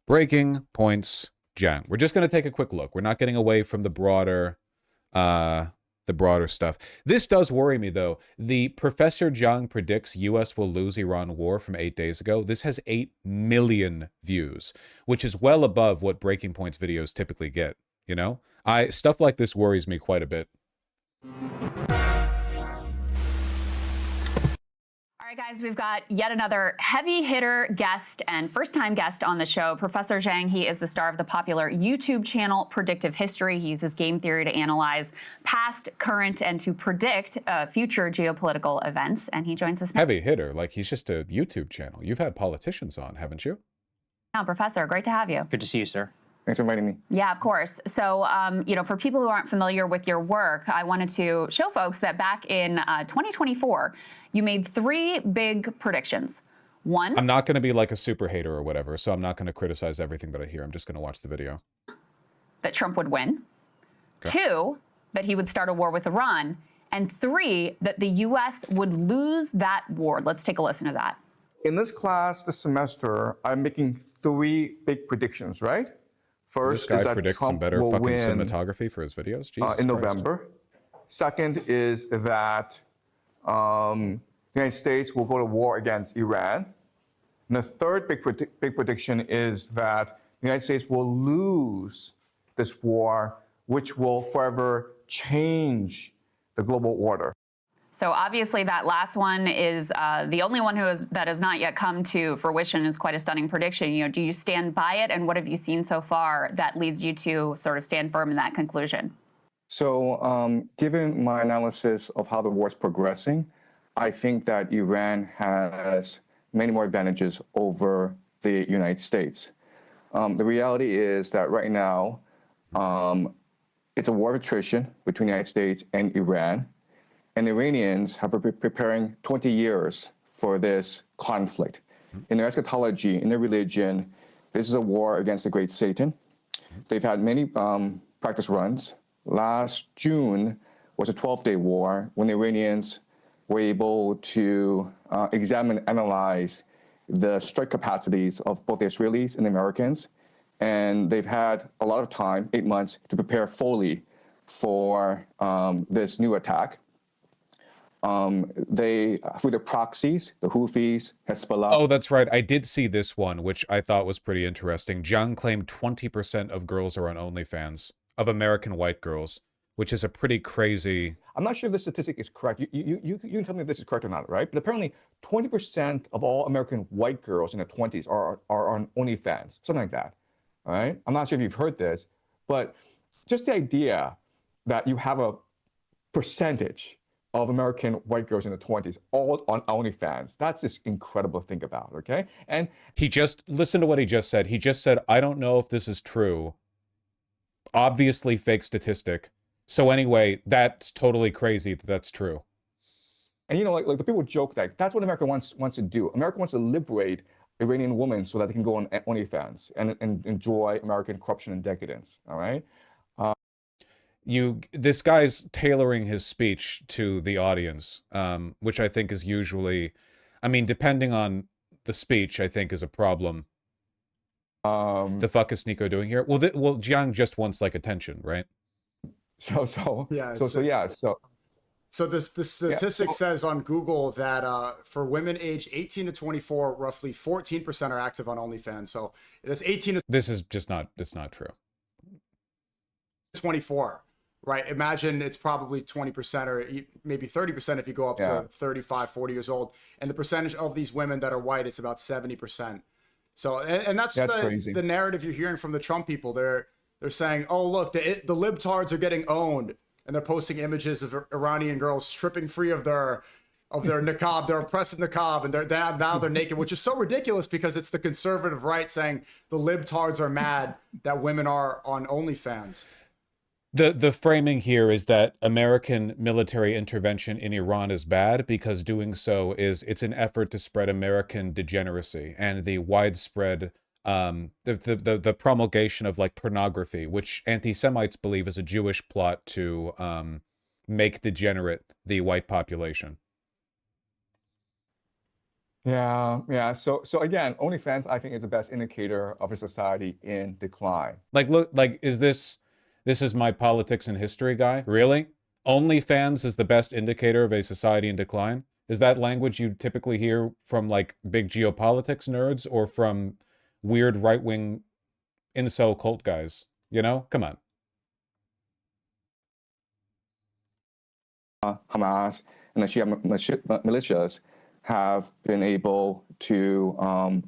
Breaking points, Jiang. We're just going to take a quick look. We're not getting away from the broader stuff. This does worry me, though. The Professor Jiang predicts U.S. will lose Iran war from 8 days ago. This has 8 million views, which is well above what Breaking Points videos typically get, you know? Stuff like this worries me quite a bit. All right, guys, we've got yet another heavy hitter guest and first-time guest on the show. Professor Jiang, he is the star of the popular YouTube channel Predictive History. He uses game theory to analyze past, current, and to predict future geopolitical events. And he joins us now. Heavy hitter, like he's just a YouTube channel. You've had politicians on, haven't you? Yeah, Professor, great to have you. Good to see you, sir. Thanks for inviting me. Yeah, of course. So, you know, for people who aren't familiar with your work, I wanted to show folks that back in 2024, you made 3 big predictions. One, I'm not going to be like a super hater or whatever, so I'm not going to criticize everything that I hear. I'm just going to watch the video. that Trump would win. Okay. 2, that he would start a war with Iran. And 3, that the U.S. would lose that war. Let's take a listen to that. In this class this semester, I'm making 3 big predictions, right? First this guy is that predicts Trump some better will fucking win cinematography for his videos. Jesus in Christ. November. Second is that the United States will go to war against Iran. And the third big prediction is that the United States will lose this war, which will forever change the global order. So obviously that last one is the only one that has not yet come to fruition. Is quite a stunning prediction. You know, do you stand by it, and what have you seen so far that leads you to sort of stand firm in that conclusion? So given my analysis of how the war is progressing, I think that Iran has many more advantages over the United States. The reality is that right now, it's a war of attrition between the United States and Iran. And the Iranians have been preparing 20 years for this conflict. In their eschatology, in their religion, this is a war against the great Satan. They've had many practice runs. Last June was a 12-day war when the Iranians were able to examine and analyze the strike capacities of both the Israelis and the Americans. And they've had a lot of time, 8 months, to prepare fully for this new attack. They, through the proxies, the Houthis, Hezbollah. Oh, that's right. I did see this one, which I thought was pretty interesting. Jiang claimed 20% of girls are on OnlyFans, of American white girls, which is a pretty crazy... I'm not sure if this statistic is correct. You can tell me if this is correct or not, right? But apparently 20% of all American white girls in their 20s are on OnlyFans, something like that, all right? I'm not sure if you've heard this, but just the idea that you have a percentage of American white girls in the 20s, all on OnlyFans. That's just incredible to think about, okay? And he just, listen to what he just said. He just said, I don't know if this is true. Obviously fake statistic. So anyway, that's totally crazy that that's true. And you know, like the people joke that that's what America wants to do. America wants to liberate Iranian women so that they can go on OnlyFans and enjoy American corruption and decadence, all right? This guy's tailoring his speech to the audience, which I think is usually, I mean, depending on the speech, I think is a problem. The fuck is Nico doing here? Well, Jiang just wants like attention, right? So this statistic says on Google that for women age 18 to 24, roughly 14% are active on OnlyFans. So it's 18 to... This is just not, it's not true. 24. Right. Imagine it's probably 20% or maybe 30% if you go up to 35, 40 years old. And the percentage of these women that are white, it's about 70%. So, and that's the narrative you're hearing from the Trump people. They're saying, oh, look, the libtards are getting owned. And they're posting images of Iranian girls stripping free of their niqab, their oppressive niqab, and now they're naked, which is so ridiculous because it's the conservative right saying the libtards are mad that women are on OnlyFans. The framing here is that American military intervention in Iran is bad because doing so it's an effort to spread American degeneracy and the widespread the promulgation of like pornography, which anti-Semites believe is a Jewish plot to make degenerate the white population. Yeah. So again, OnlyFans, I think, is the best indicator of a society in decline. Like, look, like, this is my politics and history guy? Really? OnlyFans is the best indicator of a society in decline? Is that language you typically hear from like big geopolitics nerds or from weird right-wing incel cult guys? You know? Come on. Hamas and the Shia militias have been able to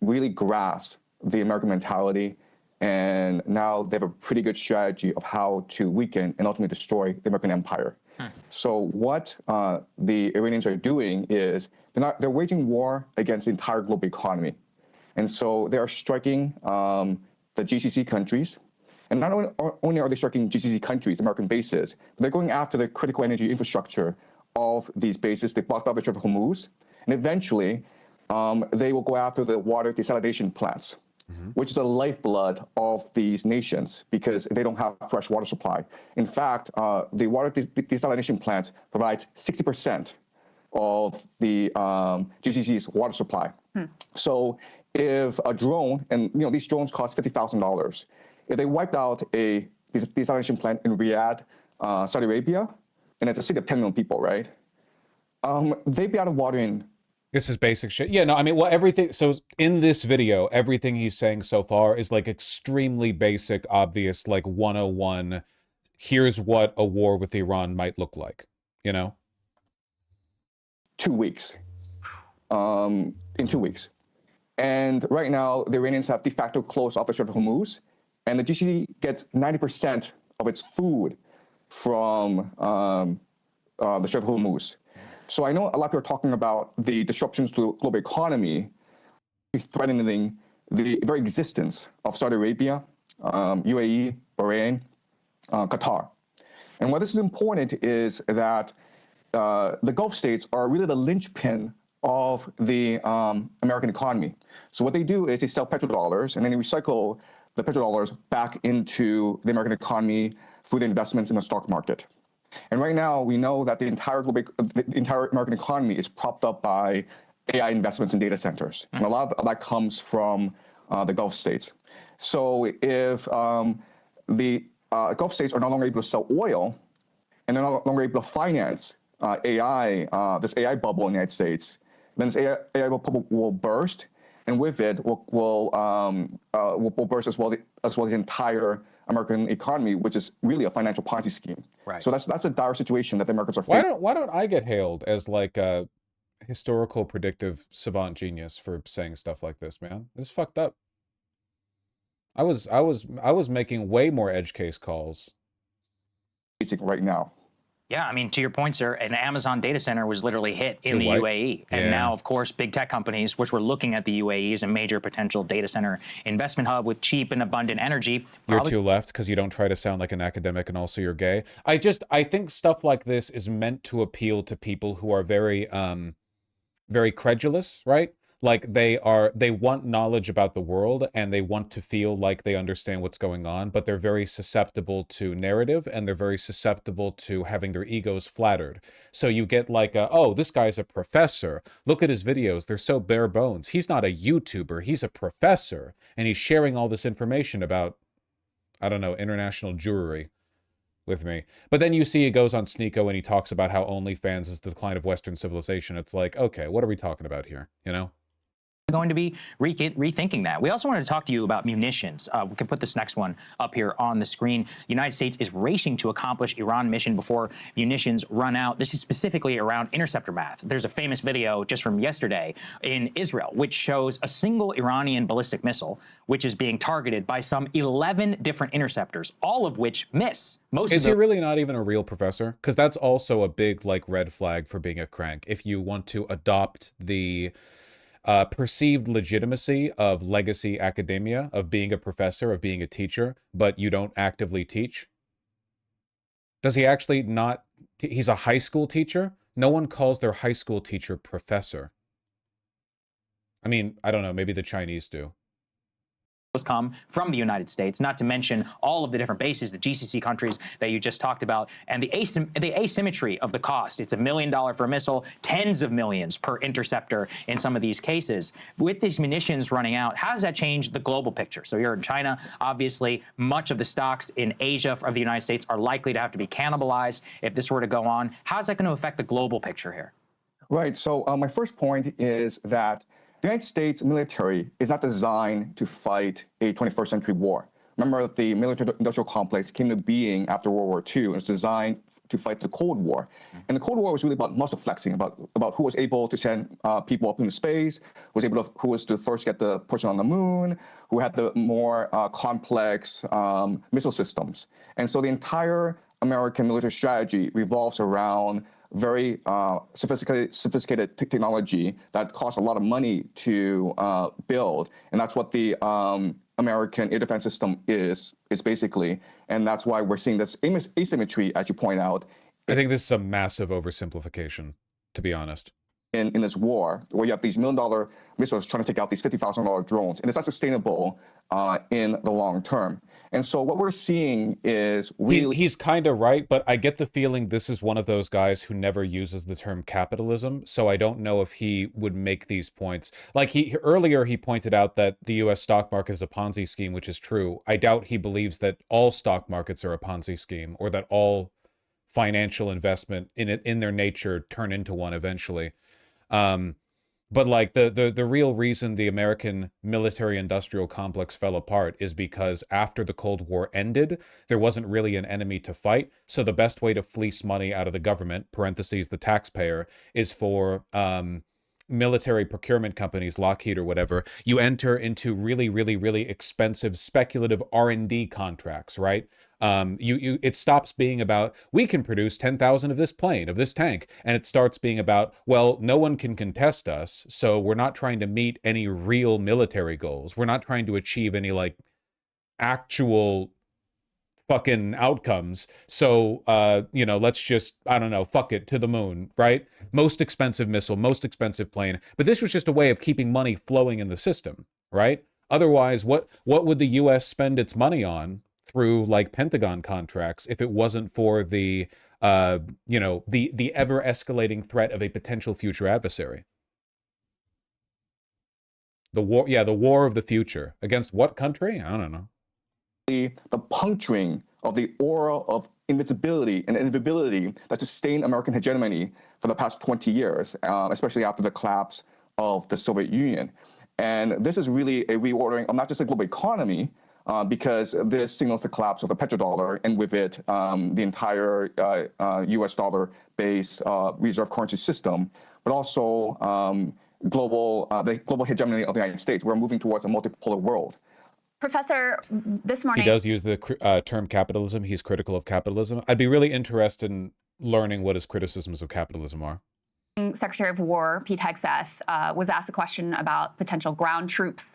really grasp the American mentality, and now they have a pretty good strategy of how to weaken and ultimately destroy the American empire. So what the Iranians are doing is they're waging war against the entire global economy. And so they are striking the GCC countries. And not only are they striking GCC countries, American bases, but they're going after the critical energy infrastructure of these bases. They blocked off the Strait of Hormuz. And eventually, they will go after the water desalination plants, which is the lifeblood of these nations because they don't have fresh water supply. In fact, the water desalination plants provide 60% of the GCC's water supply. So if a drone, and these drones cost $50,000, if they wiped out a desalination plant in Riyadh, Saudi Arabia, and it's a city of 10 million people, right? They'd be out of water in. This is basic shit. Yeah, no, I mean, well, everything. So in this video, everything he's saying so far is like extremely basic, obvious, like 101. Here's what a war with Iran might look like, you know? 2 weeks. In 2 weeks. And right now, the Iranians have de facto closed off the Strait of Hormuz, and the GCC gets 90% of its food from the Strait of Hormuz. So I know a lot of people are talking about the disruptions to the global economy threatening the very existence of Saudi Arabia, UAE, Bahrain, Qatar. And why this is important is that the Gulf states are really the linchpin of the American economy. So what they do is they sell petrodollars and then they recycle the petrodollars back into the American economy through the investments in the stock market. And right now, we know that the entire American economy is propped up by AI investments in data centers. And a lot of that comes from the Gulf states. So if the Gulf states are no longer able to sell oil and they're no longer able to finance AI, this AI bubble in the United States, then this AI bubble will burst, and with it will burst as well as the entire American economy, which is really a financial Ponzi scheme. Right. So that's a dire situation that the Americans are facing. Why don't I get hailed as like a historical predictive savant genius for saying stuff like this, man? This is fucked up. I was making way more edge case calls. Right now. Yeah, I mean, to your point, sir, an Amazon data center was literally hit in the UAE. And now, of course, big tech companies, which were looking at the UAE as a major potential data center investment hub with cheap and abundant energy. You're too left because you don't try to sound like an academic and also you're gay. I think stuff like this is meant to appeal to people who are very, very credulous, right? Like they want knowledge about the world and they want to feel like they understand what's going on, but they're very susceptible to narrative and they're very susceptible to having their egos flattered. So you get like, oh, this guy's a professor. Look at his videos. They're so bare bones. He's not a YouTuber. He's a professor. And he's sharing all this information about, I don't know, international jewelry with me. But then you see he goes on Sneeko and he talks about how OnlyFans is the decline of Western civilization. It's like, okay, what are we talking about here? You know? Going to be rethinking that. We also wanted to talk to you about munitions. We can put this next one up here on the screen. The United States is racing to accomplish Iran mission before munitions run out. This is specifically around interceptor math. There's a famous video just from yesterday in Israel, which shows a single Iranian ballistic missile, which is being targeted by some 11 different interceptors, all of which miss. Is he really not even a real professor? Because that's also a big like red flag for being a crank. If you want to adopt the perceived legitimacy of legacy academia, of being a professor, of being a teacher, but you don't actively teach? Does he actually not? He's a high school teacher? No one calls their high school teacher professor. I mean, I don't know, maybe the Chinese do. come from the United States, not to mention all of the different bases, the GCC countries that you just talked about, and the asymmetry of the cost. It's $1 million for a missile, tens of millions per interceptor in some of these cases. With these munitions running out, how does that change the global picture? So you're in China, obviously, much of the stocks in Asia of the United States are likely to have to be cannibalized if this were to go on. How is that going to affect the global picture here? Right. So my first point is that the United States military is not designed to fight a 21st century war. Remember that the military-industrial complex came to being after World War II, and it's designed to fight the Cold War. And the Cold War was really about muscle flexing, about who was able to send people up into space, who was to first get the person on the moon, who had the more complex missile systems. And so the entire American military strategy revolves around very sophisticated technology that costs a lot of money to build, and that's what the American air defense system is basically, and that's why we're seeing this asymmetry, as you point out. I think this is a massive oversimplification, to be honest. In this war, where you have these $1 million missiles trying to take out these $50,000 drones, and it's not sustainable in the long term. And so what we're seeing is he's kind of right, but I get the feeling this is one of those guys who never uses the term capitalism. So I don't know if he would make these points. Like earlier he pointed out that the U.S. stock market is a Ponzi scheme, which is true. I doubt he believes that all stock markets are a Ponzi scheme, or that all financial investment in their nature turn into one eventually. But like the real reason the American military-industrial complex fell apart is because after the Cold War ended, there wasn't really an enemy to fight. So the best way to fleece money out of the government, parentheses, the taxpayer, is for military procurement companies, Lockheed or whatever. You enter into really, really, really expensive speculative R&D contracts, right? It stops being about, we can produce 10,000 of this plane, of this tank, and it starts being about, well, no one can contest us, so we're not trying to meet any real military goals. We're not trying to achieve any, like, actual fucking outcomes. So, let's just, I don't know, fuck it, to the moon, right? Most expensive missile, most expensive plane. But this was just a way of keeping money flowing in the system, right? Otherwise, what would the U.S. spend its money on through like Pentagon contracts if it wasn't for the ever escalating threat of a potential future adversary? The war of the future. Against what country? I don't know. The puncturing of the aura of invincibility and invisibility that sustained American hegemony for the past 20 years, especially after the collapse of the Soviet Union. And this is really a reordering of not just the global economy, because this signals the collapse of the petrodollar, and with it, the entire U.S. dollar-based reserve currency system, but also the global hegemony of the United States. We're moving towards a multipolar world. Professor, this morning... He does use the term capitalism. He's critical of capitalism. I'd be really interested in learning what his criticisms of capitalism are. Secretary of War Pete Hegseth was asked a question about potential ground troops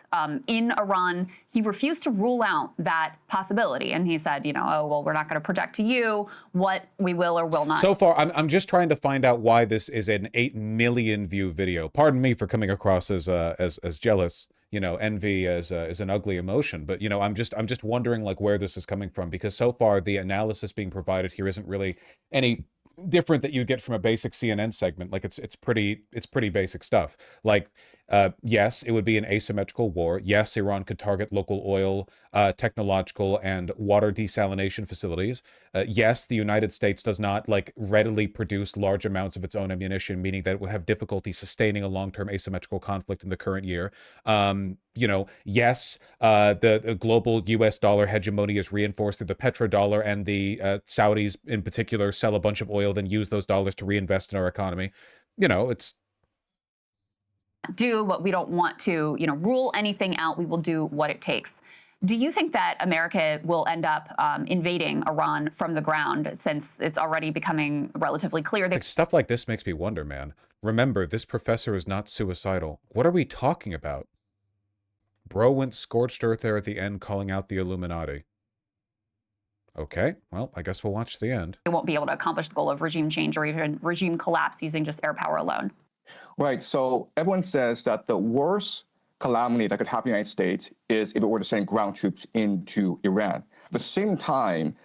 in Iran. He refused to rule out that possibility, and he said, oh, well, we're not going to project to you what we will or will not. So far, I'm just trying to find out why this is an 8 million view video. Pardon me for coming across as jealous. Envy is an ugly emotion, but I'm just wondering like where this is coming from, because so far the analysis being provided here isn't really any different that you'd get from a basic CNN segment. Like it's pretty basic stuff. Like yes, it would be an asymmetrical war. Yes, Iran could target local oil, technological and water desalination facilities. Yes, the United States does not like readily produce large amounts of its own ammunition, meaning that it would have difficulty sustaining a long-term asymmetrical conflict in the current year. Yes, the global U.S. dollar hegemony is reinforced through the petrodollar, and the Saudis in particular sell a bunch of oil, then use those dollars to reinvest in our economy. It's do, but we don't want to, rule anything out. We will do what it takes. Do you think that America will end up invading Iran from the ground, since it's already becoming relatively clear that stuff like this makes me wonder, man. Remember, this professor is not suicidal. What are we talking about? Bro went scorched earth there at the end, calling out the Illuminati. Okay, well, I guess we'll watch the end. they won't be able to accomplish the goal of regime change or even regime collapse using just air power alone? Right. So everyone says that the worst calamity that could happen in the United States is if it were to send ground troops into Iran. At the same time,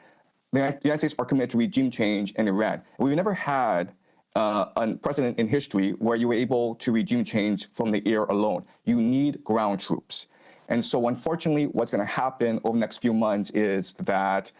the United States are committed to regime change in Iran. We've never had a precedent in history where you were able to regime change from the air alone. You need ground troops. And so unfortunately, what's going to happen over the next few months is that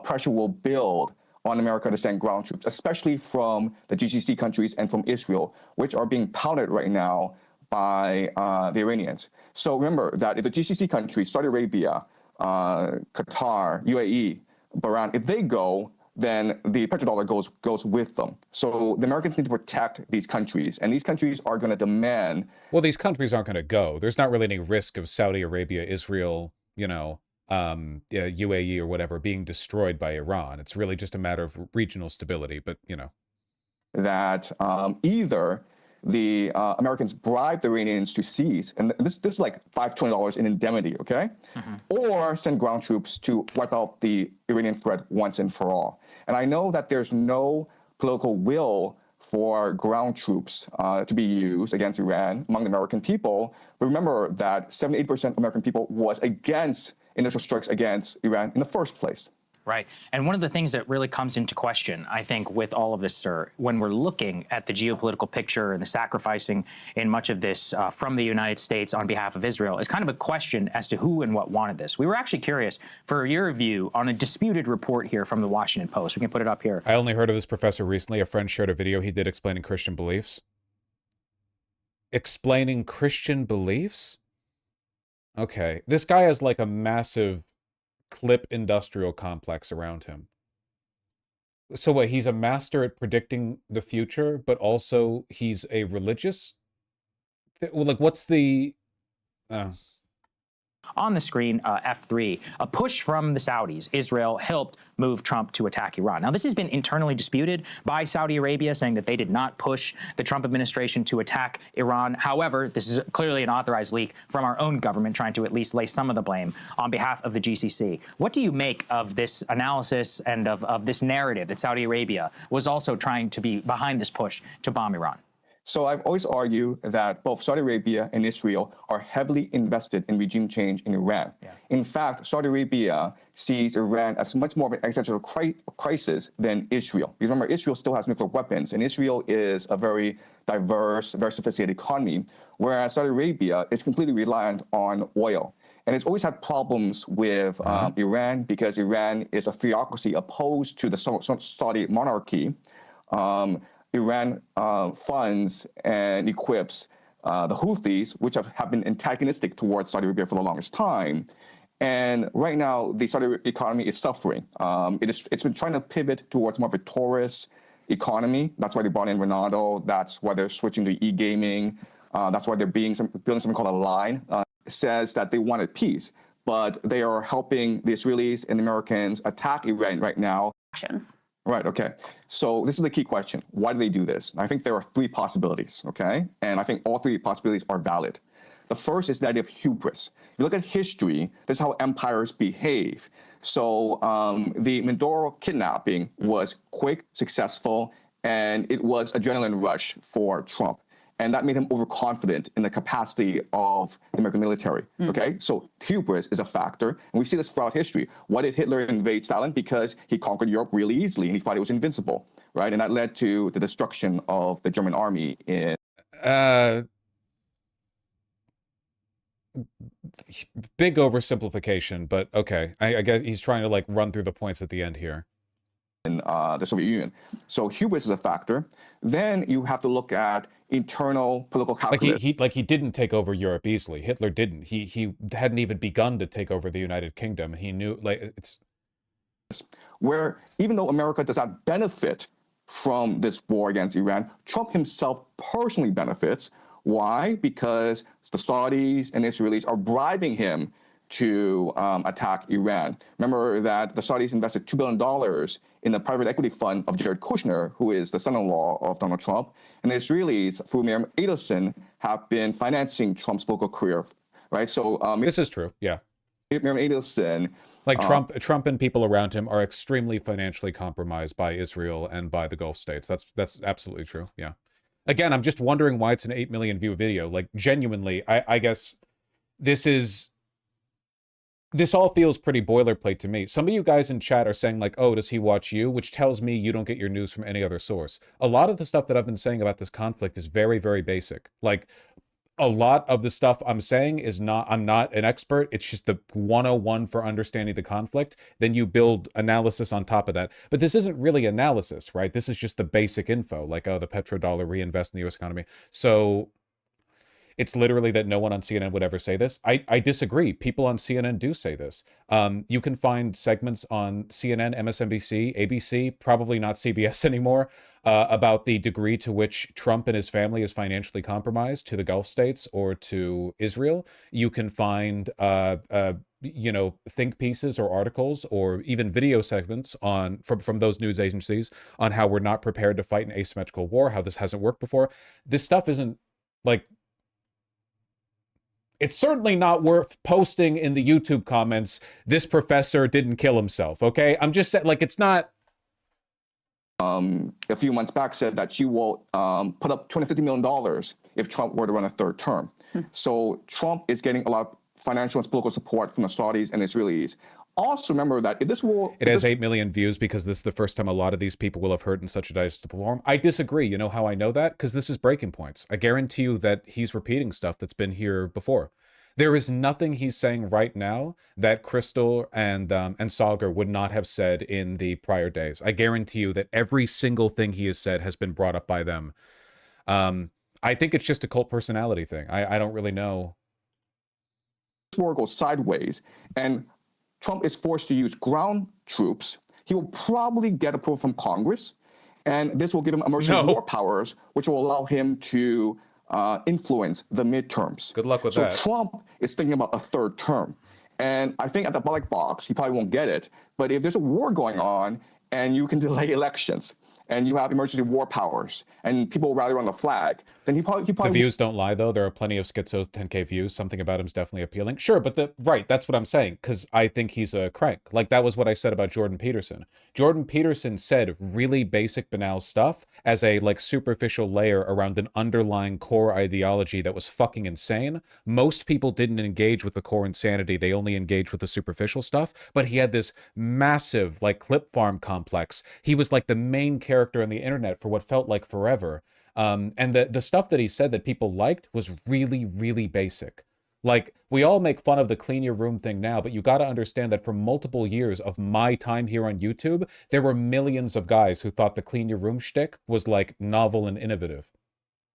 pressure will build on America to send ground troops, especially from the GCC countries and from Israel, which are being pounded right now by the Iranians. So remember that if the GCC countries, Saudi Arabia, Qatar, UAE, Bahrain, if they go, then the petrodollar goes with them. So the Americans need to protect these countries, and these countries are going to demand. Well, these countries aren't going to go. There's not really any risk of Saudi Arabia, Israel, UAE or whatever being destroyed by Iran. It's really just a matter of regional stability. But that either the Americans bribe the Iranians to seize, and this is like $5 trillion in indemnity, okay? Or send ground troops to wipe out the Iranian threat once and for all. And I know that there's no political will for ground troops to be used against Iran among the American people. But remember that 78% of American people was against initial strikes against Iran in the first place. Right. And one of the things that really comes into question, I think, with all of this, sir, when we're looking at the geopolitical picture and the sacrificing in much of this from the United States on behalf of Israel, is kind of a question as to who and what wanted this. We were actually curious for your view on a disputed report here from the Washington Post. We can put it up here. I only heard of this professor recently. A friend shared a video he did explaining Christian beliefs. Explaining Christian beliefs? Okay. This guy has like a massive clip industrial complex around him. So what, he's a master at predicting the future, but also he's a religious? Well, like, what's the... On the screen, F3, a push from the Saudis. Israel helped move Trump to attack Iran. Now, this has been internally disputed by Saudi Arabia, saying that they did not push the Trump administration to attack Iran. However, this is clearly an authorized leak from our own government, trying to at least lay some of the blame on behalf of the GCC. What do you make of this analysis and of this narrative that Saudi Arabia was also trying to be behind this push to bomb Iran? So I've always argued that both Saudi Arabia and Israel are heavily invested in regime change in Iran. Yeah. In fact, Saudi Arabia sees Iran as much more of an existential crisis than Israel. Because remember, Israel still has nuclear weapons, and Israel is a very diverse, very sophisticated economy, whereas Saudi Arabia is completely reliant on oil. And it's always had problems with Iran because Iran is a theocracy opposed to the Saudi monarchy. Iran funds and equips the Houthis, which have been antagonistic towards Saudi Arabia for the longest time. And right now, the Saudi economy is suffering. It's been trying to pivot towards more of a tourist economy. That's why they brought in Ronaldo. That's why they're switching to e-gaming. That's why they're building something called a line. It says that they wanted peace, but they are helping the Israelis and the Americans attack Iran right now. Actions. Right, okay. So this is the key question. Why do they do this? I think there are three possibilities, okay? And I think all three possibilities are valid. The first is that of hubris. If you look at history, this is how empires behave. So the Mindoro kidnapping was quick, successful, and it was adrenaline rush for Trump. And that made him overconfident in the capacity of the American military, okay? So hubris is a factor, and we see this throughout history. Why did Hitler invade Stalin? Because he conquered Europe really easily, and he thought he was invincible, right? And that led to the destruction of the German army in... Big oversimplification, but okay. I guess he's trying to like run through the points at the end here. In the Soviet Union. So hubris is a factor. Then you have to look at internal political calculus. Like he didn't take over Europe easily. Hitler didn't. He hadn't even begun to take over the United Kingdom. He knew, like, it's where even though America does not benefit from this war against Iran, Trump himself personally benefits. Why? Because the Saudis and Israelis are bribing him to attack Iran. Remember that the Saudis invested $2 billion in the private equity fund of Jared Kushner, who is the son-in-law of Donald Trump. And the Israelis, through Miriam Adelson, have been financing Trump's political career, right? So this is true, yeah. Miriam Adelson... Like Trump and people around him are extremely financially compromised by Israel and by the Gulf states. That's absolutely true, yeah. Again, I'm just wondering why it's an 8 million view video. Like, genuinely, I guess this all feels pretty boilerplate to me. Some of you guys in chat are saying like, oh, does he watch you? Which tells me you don't get your news from any other source. A lot of the stuff that I've been saying about this conflict is very, very basic. Like, a lot of the stuff I'm saying is not, I'm not an expert. It's just the 101 for understanding the conflict. Then you build analysis on top of that. But this isn't really analysis, right? This is just the basic info, like, oh, the petrodollar reinvest in the US economy. So it's literally that no one on CNN would ever say this. I disagree. People on CNN do say this. You can find segments on CNN, MSNBC, ABC, probably not CBS anymore, about the degree to which Trump and his family is financially compromised to the Gulf states or to Israel. You can find, you know, think pieces or articles or even video segments on from those news agencies on how we're not prepared to fight an asymmetrical war, how this hasn't worked before. This stuff isn't like, it's certainly not worth posting in the YouTube comments, this professor didn't kill himself, okay? I'm just saying, like, it's not... A few months back said that she will put up $250 million if Trump were to run a third term. So Trump is getting a lot of financial and political support from the Saudis and Israelis. Also remember that if this will... It has 8 million views because this is the first time a lot of these people will have heard in such a digestible form. I disagree. You know how I know that? Because this is breaking points. I guarantee you that he's repeating stuff that's been here before. There is nothing he's saying right now that Crystal and Sagar would not have said in the prior days. I guarantee you that every single thing he has said has been brought up by them. I think it's just a cult personality thing. I don't really know. This war goes sideways, and Trump is forced to use ground troops. He will probably get approval from Congress, and this will give him emergency war powers, which will allow him to influence the midterms. Good luck with that. So Trump is thinking about a third term. And I think at the ballot box, he probably won't get it. But if there's a war going on and you can delay elections and you have emergency war powers and people rally around the flag, then he probably the views don't lie, though. There are plenty of schizos, 10K views. Something about him's definitely appealing. Sure, but right, that's what I'm saying, because I think he's a crank. Like, that was what I said about Jordan Peterson. Jordan Peterson said really basic, banal stuff as a, like, superficial layer around an underlying core ideology that was fucking insane. Most people didn't engage with the core insanity. They only engaged with the superficial stuff. But he had this massive, like, clip farm complex. He was, like, the main character on the internet for what felt like forever. And the stuff that he said that people liked was really, really basic. Like, we all make fun of the clean your room thing now, but you got to understand that for multiple years of my time here on YouTube, there were millions of guys who thought the clean your room shtick was, like, novel and innovative.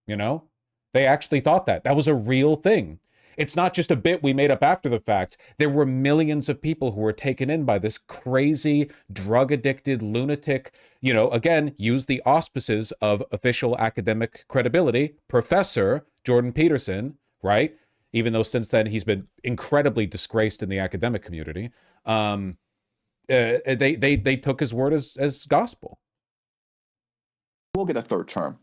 You know? They actually thought that. That was a real thing. It's not just a bit we made up after the fact. There were millions of people who were taken in by this crazy, drug-addicted, lunatic, you know, again, use the auspices of official academic credibility, Professor Jordan Peterson, right? Even though since then he's been incredibly disgraced in the academic community. They took his word as gospel. We'll get a third term.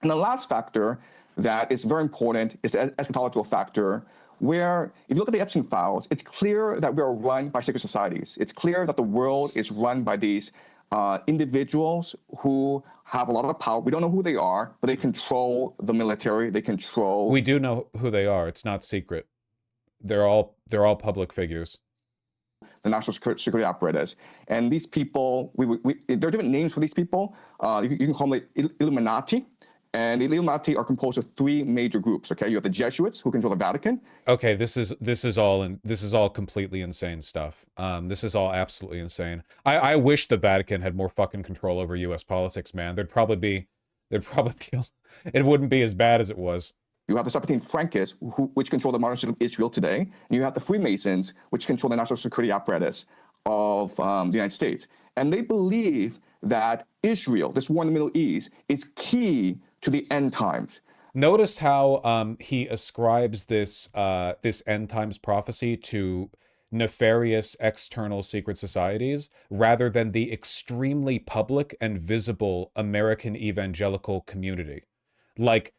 And the last factor that is very important is the eschatological factor, where if you look at the Epstein files, it's clear that we are run by secret societies. It's clear that the world is run by these individuals who have a lot of power. We don't know who they are, but they control the military. They control... We do know who they are. It's not secret. They're all public figures. The national security apparatus. And these people, there are different names for these people. You can call them the Illuminati. And the Illuminati are composed of three major groups. Okay, you have the Jesuits who control the Vatican. Okay, this is all completely insane stuff. This is all absolutely insane. I wish the Vatican had more fucking control over U.S. politics, man. It wouldn't be as bad as it was. You have the Septine Frankists, which control the monarchy of Israel today. And you have the Freemasons, which control the national security apparatus of the United States. And they believe that Israel, this war in the Middle East, is key to the end times. Notice how he ascribes this end times prophecy to nefarious external secret societies rather than the extremely public and visible American evangelical community. Like,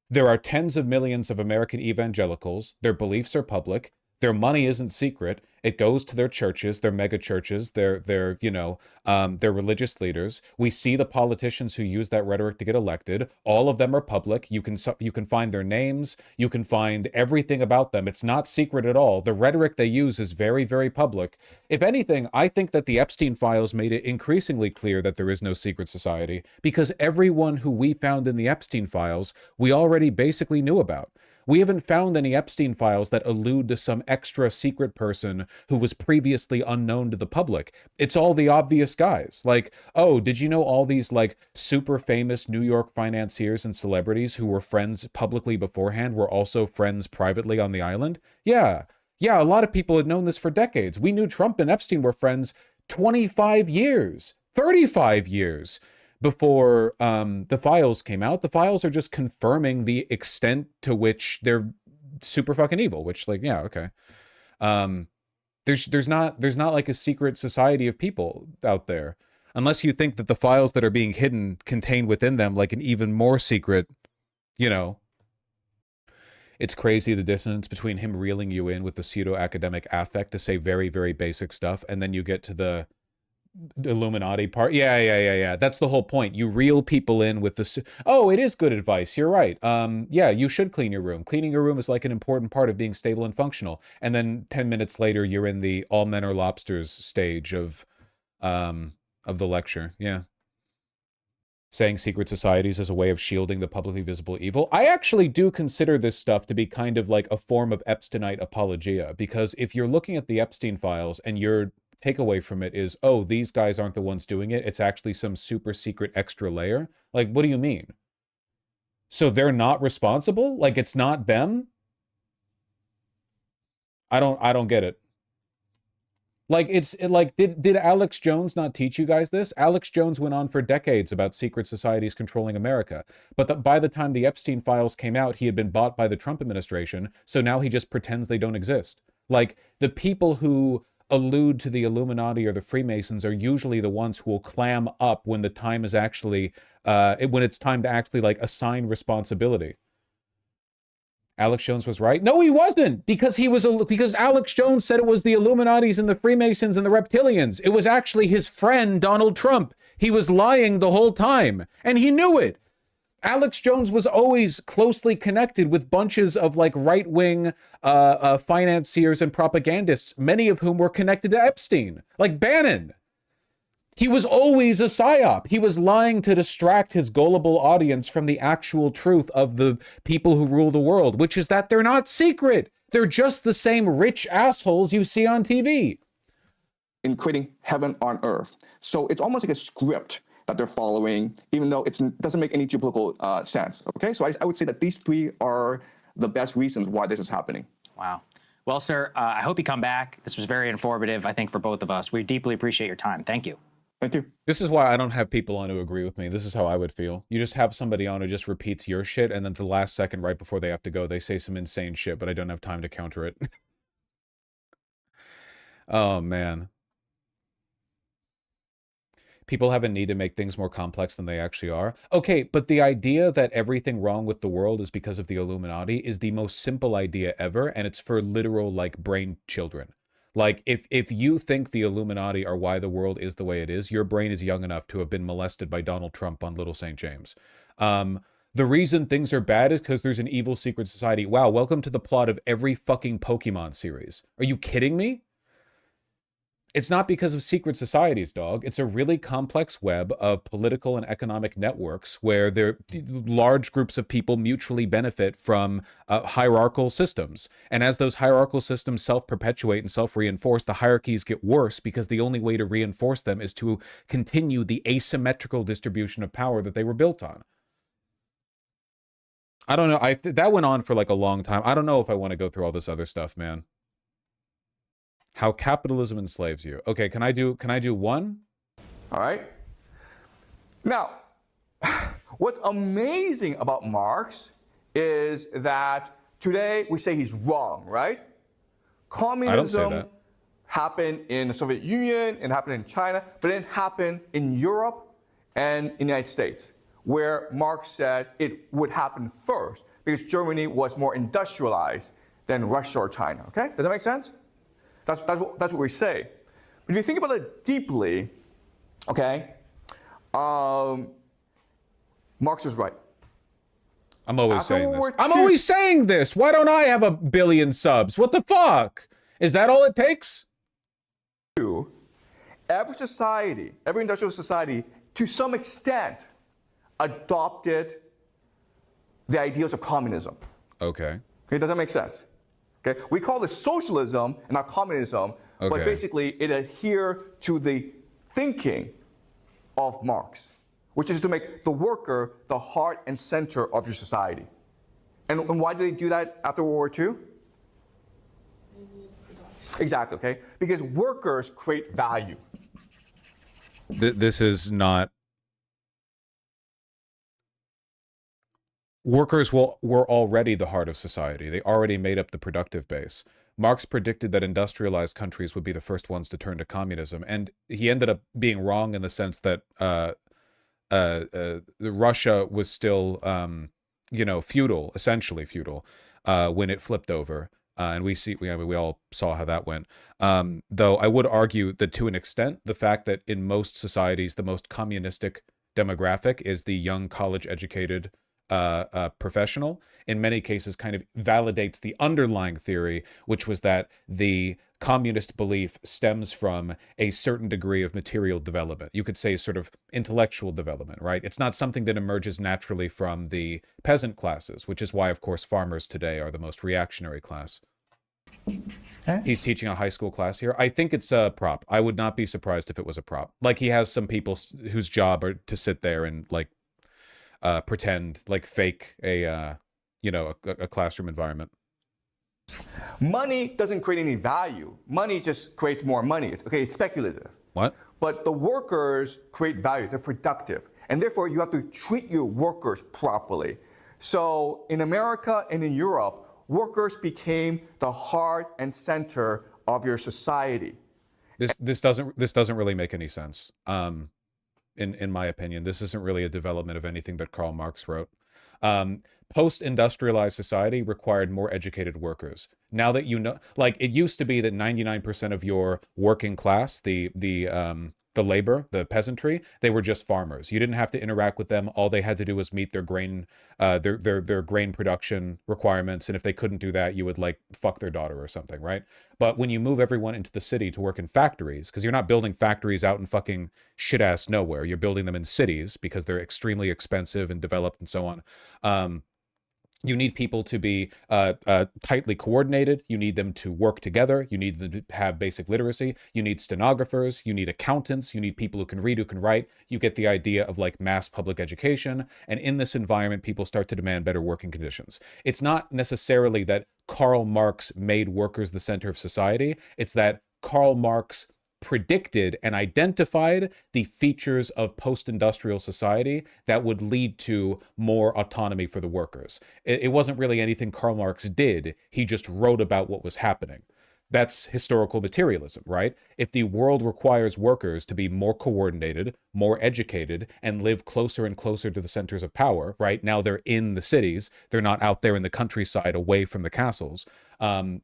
there are tens of millions of American evangelicals. Their beliefs are public. Their money isn't secret. It goes to their churches, their mega churches, their their religious leaders. We see the politicians who use that rhetoric to get elected. All of them are public. You can find their names. You can find everything about them. It's not secret at all. The rhetoric they use is very, very public. If anything, I think that the Epstein files made it increasingly clear that there is no secret society, because everyone who we found in the Epstein files, we already basically knew about. We haven't found any Epstein files that allude to some extra secret person who was previously unknown to the public. It's all the obvious guys. Like, oh, did you know all these like super famous New York financiers and celebrities who were friends publicly beforehand were also friends privately on the island? Yeah. Yeah, a lot of people had known this for decades. We knew Trump and Epstein were friends 25 years, 35 years before the files came out. The files are just confirming the extent to which they're super fucking evil, which, like, yeah, okay. There's not like a secret society of people out there, unless you think that the files that are being hidden contain within them like an even more secret, you know. It's crazy, the dissonance between him reeling you in with the pseudo-academic affect to say very, very basic stuff, and then you get to the Illuminati part. Yeah. That's the whole point. You reel people in with the, oh, it is good advice. You're right. Yeah, you should clean your room. Cleaning your room is like an important part of being stable and functional. And then 10 minutes later, you're in the all men are lobsters stage of the lecture. Yeah. Saying secret societies as a way of shielding the publicly visible evil. I actually do consider this stuff to be kind of like a form of Epsteinite apologia, because if you're looking at the Epstein files and your takeaway from it is, oh, these guys aren't the ones doing it, it's actually some super secret extra layer. Like, what do you mean? So they're not responsible? Like, it's not them? I don't get it. Like, did Alex Jones not teach you guys this? Alex Jones went on for decades about secret societies controlling America. But by the time the Epstein files came out, he had been bought by the Trump administration. So now he just pretends they don't exist. Like, the people who allude to the Illuminati or the Freemasons are usually the ones who will clam up when the time is actually, when it's time to actually, like, assign responsibility. Alex Jones was right? No, he wasn't, because Alex Jones said it was the Illuminatis and the Freemasons and the reptilians. It was actually his friend, Donald Trump. He was lying the whole time, and he knew it. Alex Jones was always closely connected with bunches of like right-wing financiers and propagandists, many of whom were connected to Epstein, like Bannon. He was always a psyop. He was lying to distract his gullible audience from the actual truth of the people who rule the world, which is that they're not secret. They're just the same rich assholes you see on TV. In creating heaven on earth. So it's almost like a script that they're following, even though it doesn't make any geopolitical sense. Okay, so I would say that these three are the best reasons why this is happening. Wow. Well, sir, I hope you come back. This was very informative, I think, for both of us. We deeply appreciate your time. Thank you. Thank you. This is why I don't have people on who agree with me. This is how I would feel. You just have somebody on who just repeats your shit, and then to the last second, right before they have to go, they say some insane shit, but I don't have time to counter it. Oh, man. People have a need to make things more complex than they actually are. Okay, but the idea that everything wrong with the world is because of the Illuminati is the most simple idea ever, and it's for literal, like, brain children. Like, if you think the Illuminati are why the world is the way it is, your brain is young enough to have been molested by Donald Trump on Little St. James. The reason things are bad is because there's an evil secret society. Wow, welcome to the plot of every fucking Pokemon series. Are you kidding me? It's not because of secret societies, dog. It's a really complex web of political and economic networks where large groups of people mutually benefit from hierarchical systems. And as those hierarchical systems self-perpetuate and self-reinforce, the hierarchies get worse because the only way to reinforce them is to continue the asymmetrical distribution of power that they were built on. I don't know. That went on for like a long time. I don't know if I want to go through all this other stuff, man. How capitalism enslaves you. Okay, can I do one? All right. Now, what's amazing about Marx is that today we say he's wrong, right? Communism happened in the Soviet Union and happened in China, but it happened in Europe and in the United States, where Marx said it would happen first because Germany was more industrialized than Russia or China. Okay, does that make sense? That's what we say. But if you think about it deeply, okay, Marx was right. I'm always saying this. I'm always saying this. Why don't I have 1 billion subs? What the fuck? Is that all it takes? Every society, every industrial society, to some extent, adopted the ideals of communism. Okay. Okay, does that make sense? Okay, we call this socialism and not communism, but basically it adhered to the thinking of Marx, which is to make the worker the heart and center of your society. And why did they do that after World War II? Exactly, okay? Because workers create value. This is not... Workers were already the heart of society. They already made up the productive base. Marx predicted that industrialized countries would be the first ones to turn to communism, and he ended up being wrong in the sense that Russia was still, feudal, essentially feudal, when it flipped over. And we all saw how that went. Though I would argue that to an extent, the fact that in most societies, the most communistic demographic is the young college-educated professional, in many cases kind of validates the underlying theory, which was that the communist belief stems from a certain degree of material development. You could say sort of intellectual development, right? It's not something that emerges naturally from the peasant classes, which is why, of course, farmers today are the most reactionary class. He's teaching a high school class here. I think it's a prop. I would not be surprised if it was a prop. Like, he has some people whose job are to sit there and, like, pretend, like, fake a classroom environment. Money doesn't create any value. Money just creates more money. It's speculative. What? But the workers create value. They're productive. And therefore, you have to treat your workers properly. So in America and in Europe, workers became the heart and center of your society. This doesn't really make any sense. In my opinion, this isn't really a development of anything that Karl Marx wrote. Post-industrialized society required more educated workers. Now that you know, like, it used to be that 99% of your working class, the labor, the peasantry, they were just farmers. You didn't have to interact with them. All they had to do was meet their grain, their grain production requirements. And if they couldn't do that, you would, like, fuck their daughter or something, right? But when you move everyone into the city to work in factories, because you're not building factories out in fucking shit-ass nowhere, you're building them in cities because they're extremely expensive and developed and so on. You need people to be tightly coordinated. You need them to work together. You need them to have basic literacy. You need stenographers. You need accountants. You need people who can read, who can write. You get the idea of, like, mass public education. And in this environment, people start to demand better working conditions. It's not necessarily that Karl Marx made workers the center of society. It's that Karl Marx predicted and identified the features of post-industrial society that would lead to more autonomy for the workers. It wasn't really anything Karl Marx did. He just wrote about what was happening. That's historical materialism, right? If the world requires workers to be more coordinated, more educated, and live closer and closer to the centers of power, right? Now they're in the cities. They're not out there in the countryside away from the castles.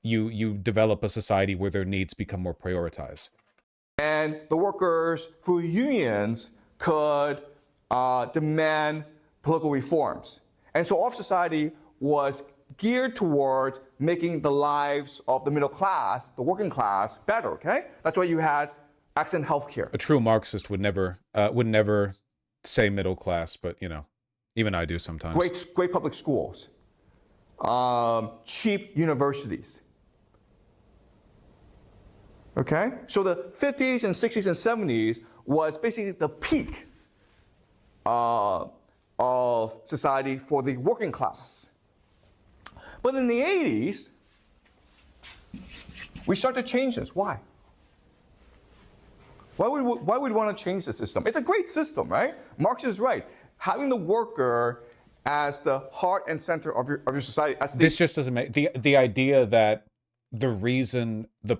You develop a society where their needs become more prioritized. And the workers, through unions, could demand political reforms. And so all of society was geared towards making the lives of the middle class, the working class, better, okay? That's why you had accent healthcare. A true Marxist would never say middle class, but, you know, even I do sometimes. Great public schools, cheap universities. Okay? So the 50s and 60s and 70s was basically the peak of society for the working class. But in the 80s, we start to change this. Why? Why would we want to change the system? It's a great system, right? Marx is right. Having the worker as the heart and center of your society. This just doesn't make... The idea that the reason the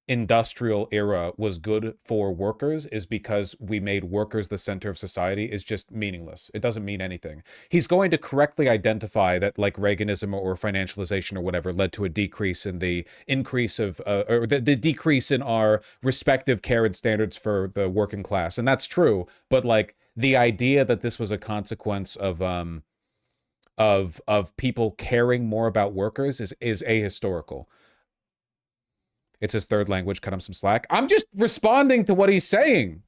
industrial era was good for workers is because we made workers the center of society is just meaningless. It doesn't mean anything. He's going to correctly identify that like Reaganism or financialization or whatever led to a decrease in the increase of or the decrease in our respective care and standards for the working class. And that's true. But like the idea that this was a consequence of people caring more about workers is ahistorical. It's his third language. Cut him some slack. I'm just responding to what he's saying.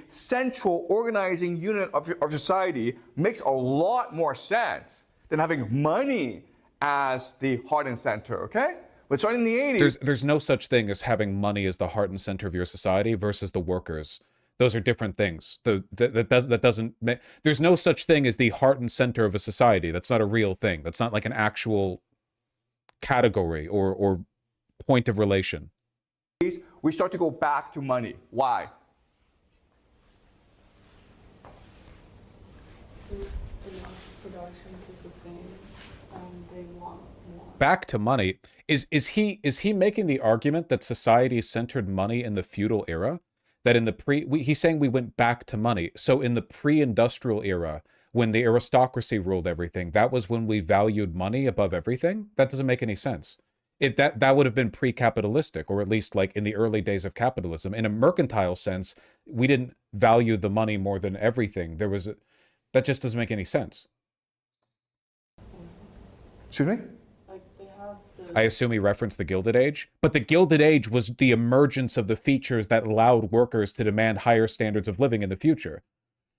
Central organizing unit of society makes a lot more sense than having money as the heart and center, okay? But starting in the 80s... There's no such thing as having money as the heart and center of your society versus the workers. Those are different things. There's no such thing as the heart and center of a society. That's not a real thing. That's not like an actual category or point of relation. We start to go back to money. Why? There's enough production to sustain, they want more. Back to money. Is he making the argument that society centered money in the feudal era? That in the he's saying we went back to money. So in the pre-industrial era, when the aristocracy ruled everything, that was when we valued money above everything? That doesn't make any sense. That would have been pre-capitalistic, or at least like in the early days of capitalism. In a mercantile sense, we didn't value the money more than everything. That just doesn't make any sense. Excuse me? Like they have I assume he referenced the Gilded Age, but the Gilded Age was the emergence of the features that allowed workers to demand higher standards of living in the future.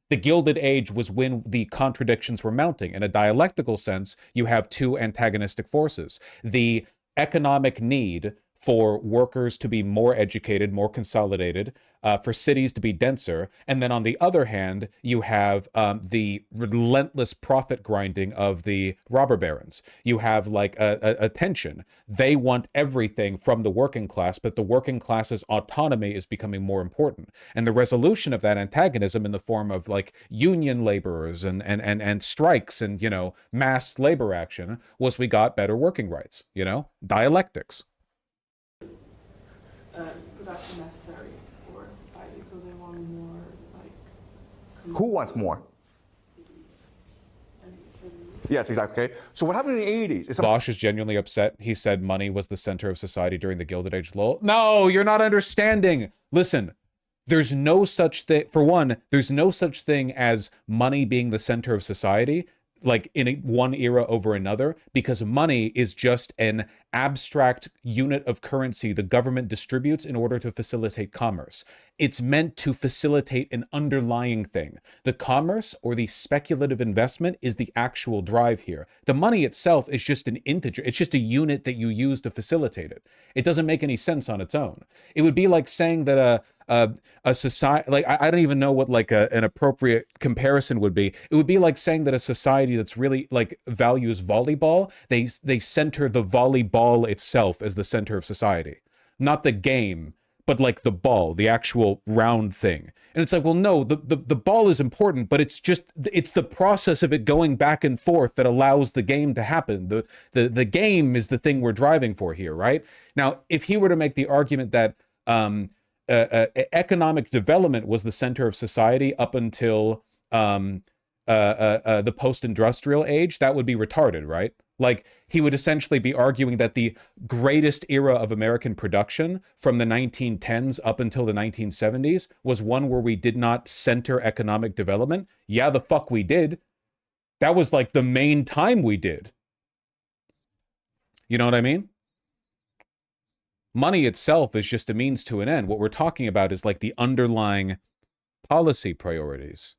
The Gilded Age was when the contradictions were mounting. In a dialectical sense, you have two antagonistic forces. The economic need for workers to be more educated, more consolidated, for cities to be denser. And then on the other hand, you have the relentless profit grinding of the robber barons. You have like a tension. They want everything from the working class, but the working class's autonomy is becoming more important. And the resolution of that antagonism in the form of like union laborers and strikes and, you know, mass labor action was we got better working rights, you know, dialectics. production necessary for society, so they want more like. Who wants more? Yes, exactly. Okay. So what happened in the 80s? Bosch is genuinely upset. He said money was the center of society during the Gilded Age. Lol. No, you're not understanding. Listen, there's no such thing. For one, there's no such thing as money being the center of society, like in one era over another, because money is just an abstract unit of currency the government distributes in order to facilitate commerce. It's meant to facilitate an underlying thing. The commerce or the speculative investment is the actual drive here. The money itself is just an integer. It's just a unit that you use to facilitate it. It doesn't make any sense on its own. It would be like saying that a society, like I don't even know what like an appropriate comparison would be. It would be like saying that a society that's really like values volleyball, they center the volleyball itself as the center of society, not the game, but like the ball, the actual round thing. And it's like, well, no, the ball is important, but it's the process of it going back and forth that allows the game to happen. The game is the thing we're driving for here, right? Now, if he were to make the argument that economic development was the center of society up until the post-industrial age, that would be retarded, right? Like, he would essentially be arguing that the greatest era of American production from the 1910s up until the 1970s was one where we did not center economic development. Yeah, the fuck we did. That was like the main time we did. You know what I mean? Money itself is just a means to an end. What we're talking about is like the underlying policy priorities.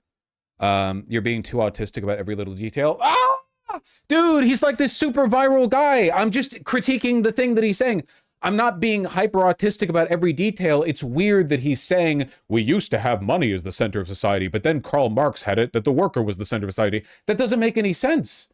You're being too autistic about every little detail. Ah! Dude, he's like this super viral guy. I'm just critiquing the thing that he's saying. I'm not being hyper autistic about every detail. It's weird that he's saying we used to have money as the center of society, but then Karl Marx had it that the worker was the center of society. That doesn't make any sense.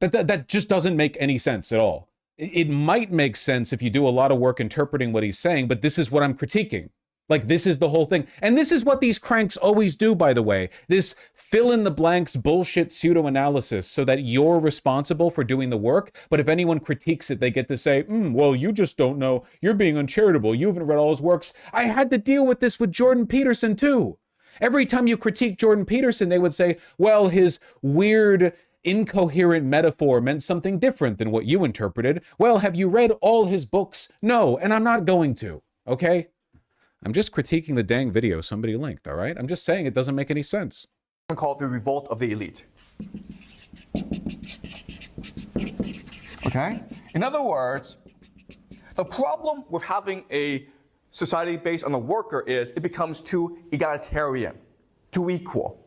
That just doesn't make any sense at all. It might make sense if you do a lot of work interpreting what he's saying, but this is what I'm critiquing. Like, this is the whole thing. And this is what these cranks always do, by the way. This fill-in-the-blanks bullshit pseudo-analysis so that you're responsible for doing the work, but if anyone critiques it, they get to say, well, you just don't know. You're being uncharitable. You haven't read all his works. I had to deal with this with Jordan Peterson, too. Every time you critique Jordan Peterson, they would say, well, his weird, incoherent metaphor meant something different than what you interpreted. Well, have you read all his books? No, and I'm not going to, okay? I'm just critiquing the dang video somebody linked, all right? I'm just saying it doesn't make any sense. Called the revolt of the elite. Okay? In other words, the problem with having a society based on the worker is it becomes too egalitarian, too equal,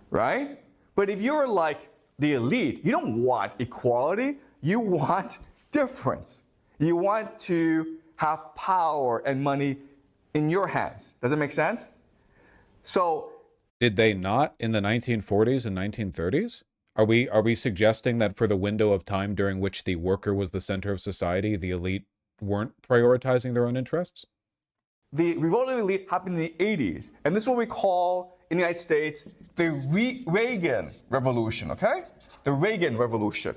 right? But if you're like the elite, you don't want equality, you want difference. You want to have power and money in your hands. Does it make sense? So, did they not in the 1940s and 1930s? Are we suggesting that for the window of time during which the worker was the center of society, the elite weren't prioritizing their own interests? The revolt of the elite happened in the 80s, and this is what we call in the United States the Reagan Revolution, okay? The Reagan Revolution.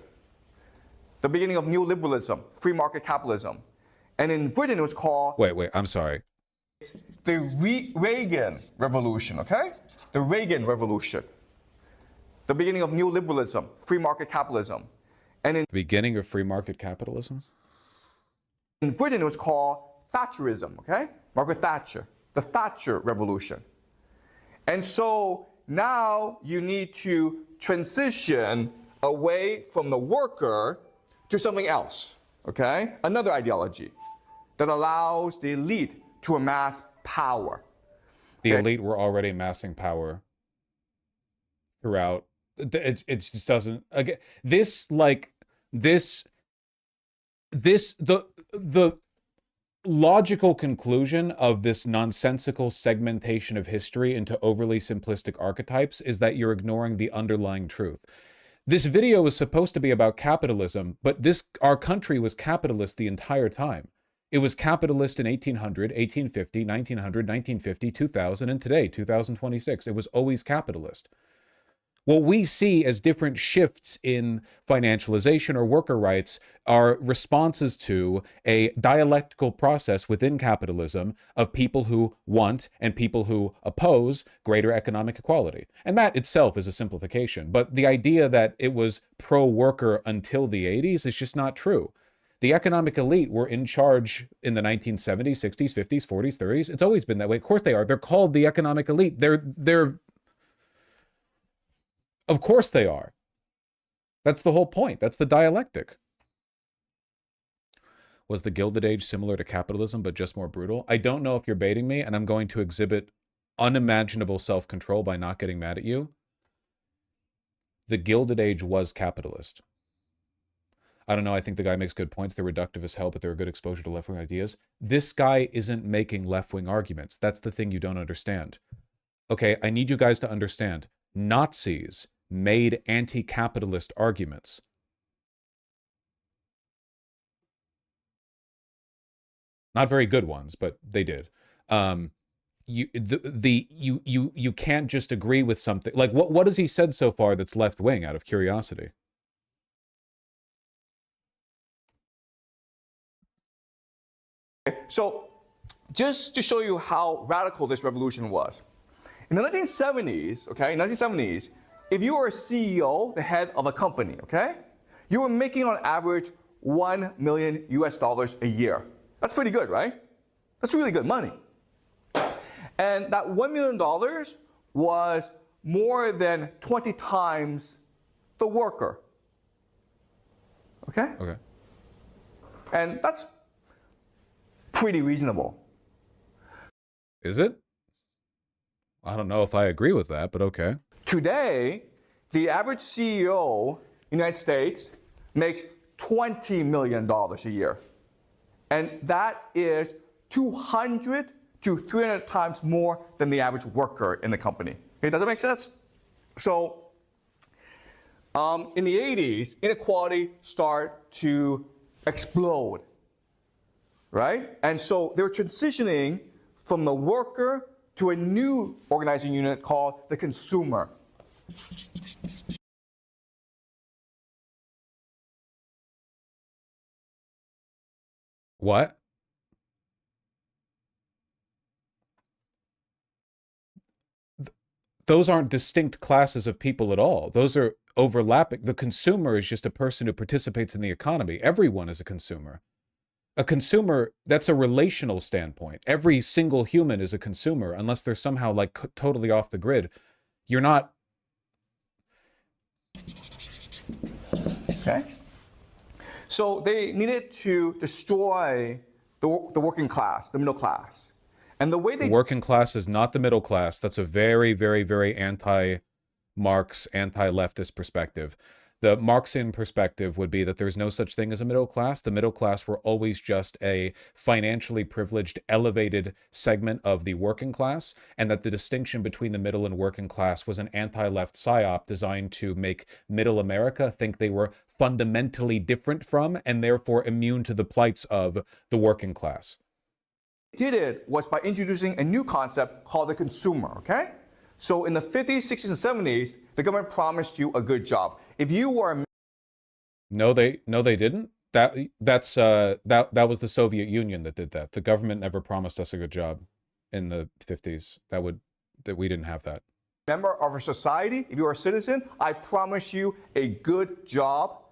The beginning of neoliberalism, free market capitalism. And in Britain it was called... Wait, I'm sorry. The Reagan Revolution, okay? The Reagan Revolution. The beginning of neoliberalism, free market capitalism. And in the beginning of free market capitalism? In Britain, it was called Thatcherism, okay? Margaret Thatcher, the Thatcher Revolution. And so now you need to transition away from the worker to something else, okay? Another ideology that allows the elite to amass power. The elite were already amassing power throughout. It just doesn't, again, the logical conclusion of this nonsensical segmentation of history into overly simplistic archetypes is that you're ignoring the underlying truth. This video is supposed to be about capitalism, but our country was capitalist the entire time. It was capitalist in 1800, 1850, 1900, 1950, 2000, and today, 2026. It was always capitalist. What we see as different shifts in financialization or worker rights are responses to a dialectical process within capitalism of people who want and people who oppose greater economic equality. And that itself is a simplification. But the idea that it was pro-worker until the 80s is just not true. The economic elite were in charge in the 1970s, 60s, 50s, 40s, 30s. It's always been that way. Of course they are. They're called the economic elite. Of course they are. That's the whole point. That's the dialectic. Was the Gilded Age similar to capitalism, but just more brutal? I don't know if you're baiting me, and I'm going to exhibit unimaginable self-control by not getting mad at you. The Gilded Age was capitalist. I don't know, I think the guy makes good points. They're reductive as hell, but they're a good exposure to left-wing ideas. This guy isn't making left-wing arguments. That's the thing you don't understand. Okay, I need you guys to understand. Nazis made anti-capitalist arguments. Not very good ones, but they did. You can't just agree with something. Like, what has he said so far that's left-wing, out of curiosity? So, just to show you how radical this revolution was. In the 1970s, okay, if you were a CEO, the head of a company, okay, you were making on average $1 million a year. That's pretty good, right? That's really good money. And that $1 million was more than 20 times the worker. Okay? Okay. And that's pretty reasonable. Is it? I don't know if I agree with that, but okay. Today, the average CEO in the United States makes $20 million a year. And that is 200 to 300 times more than the average worker in the company. Okay, does that make sense? So, in the 80s, inequality started to explode, right? And so they're transitioning from the worker to a new organizing unit called the consumer. What? Those aren't distinct classes of people at all. Those are overlapping. The consumer is just a person who participates in the economy. Everyone is a consumer. A consumer, that's a relational standpoint. Every single human is a consumer, unless they're somehow like totally off the grid. You're not. Okay? So they needed to destroy the working class, the middle class. And the way they... The working class is not the middle class. That's a very, very, very anti-Marx, anti-leftist perspective. The Marxian perspective would be that there's no such thing as a middle class. The middle class were always just a financially privileged, elevated segment of the working class, and that the distinction between the middle and working class was an anti-left psyop designed to make middle America think they were fundamentally different from, and therefore immune to the plights of, the working class. Did it was by introducing a new concept called the consumer, okay? So in the 50s, 60s, and 70s, the government promised you a good job. If you were... No, they didn't. That was the Soviet Union that did that. The government never promised us a good job in the 50s. That we didn't have that. Member of a society, if you are a citizen, I promise you a good job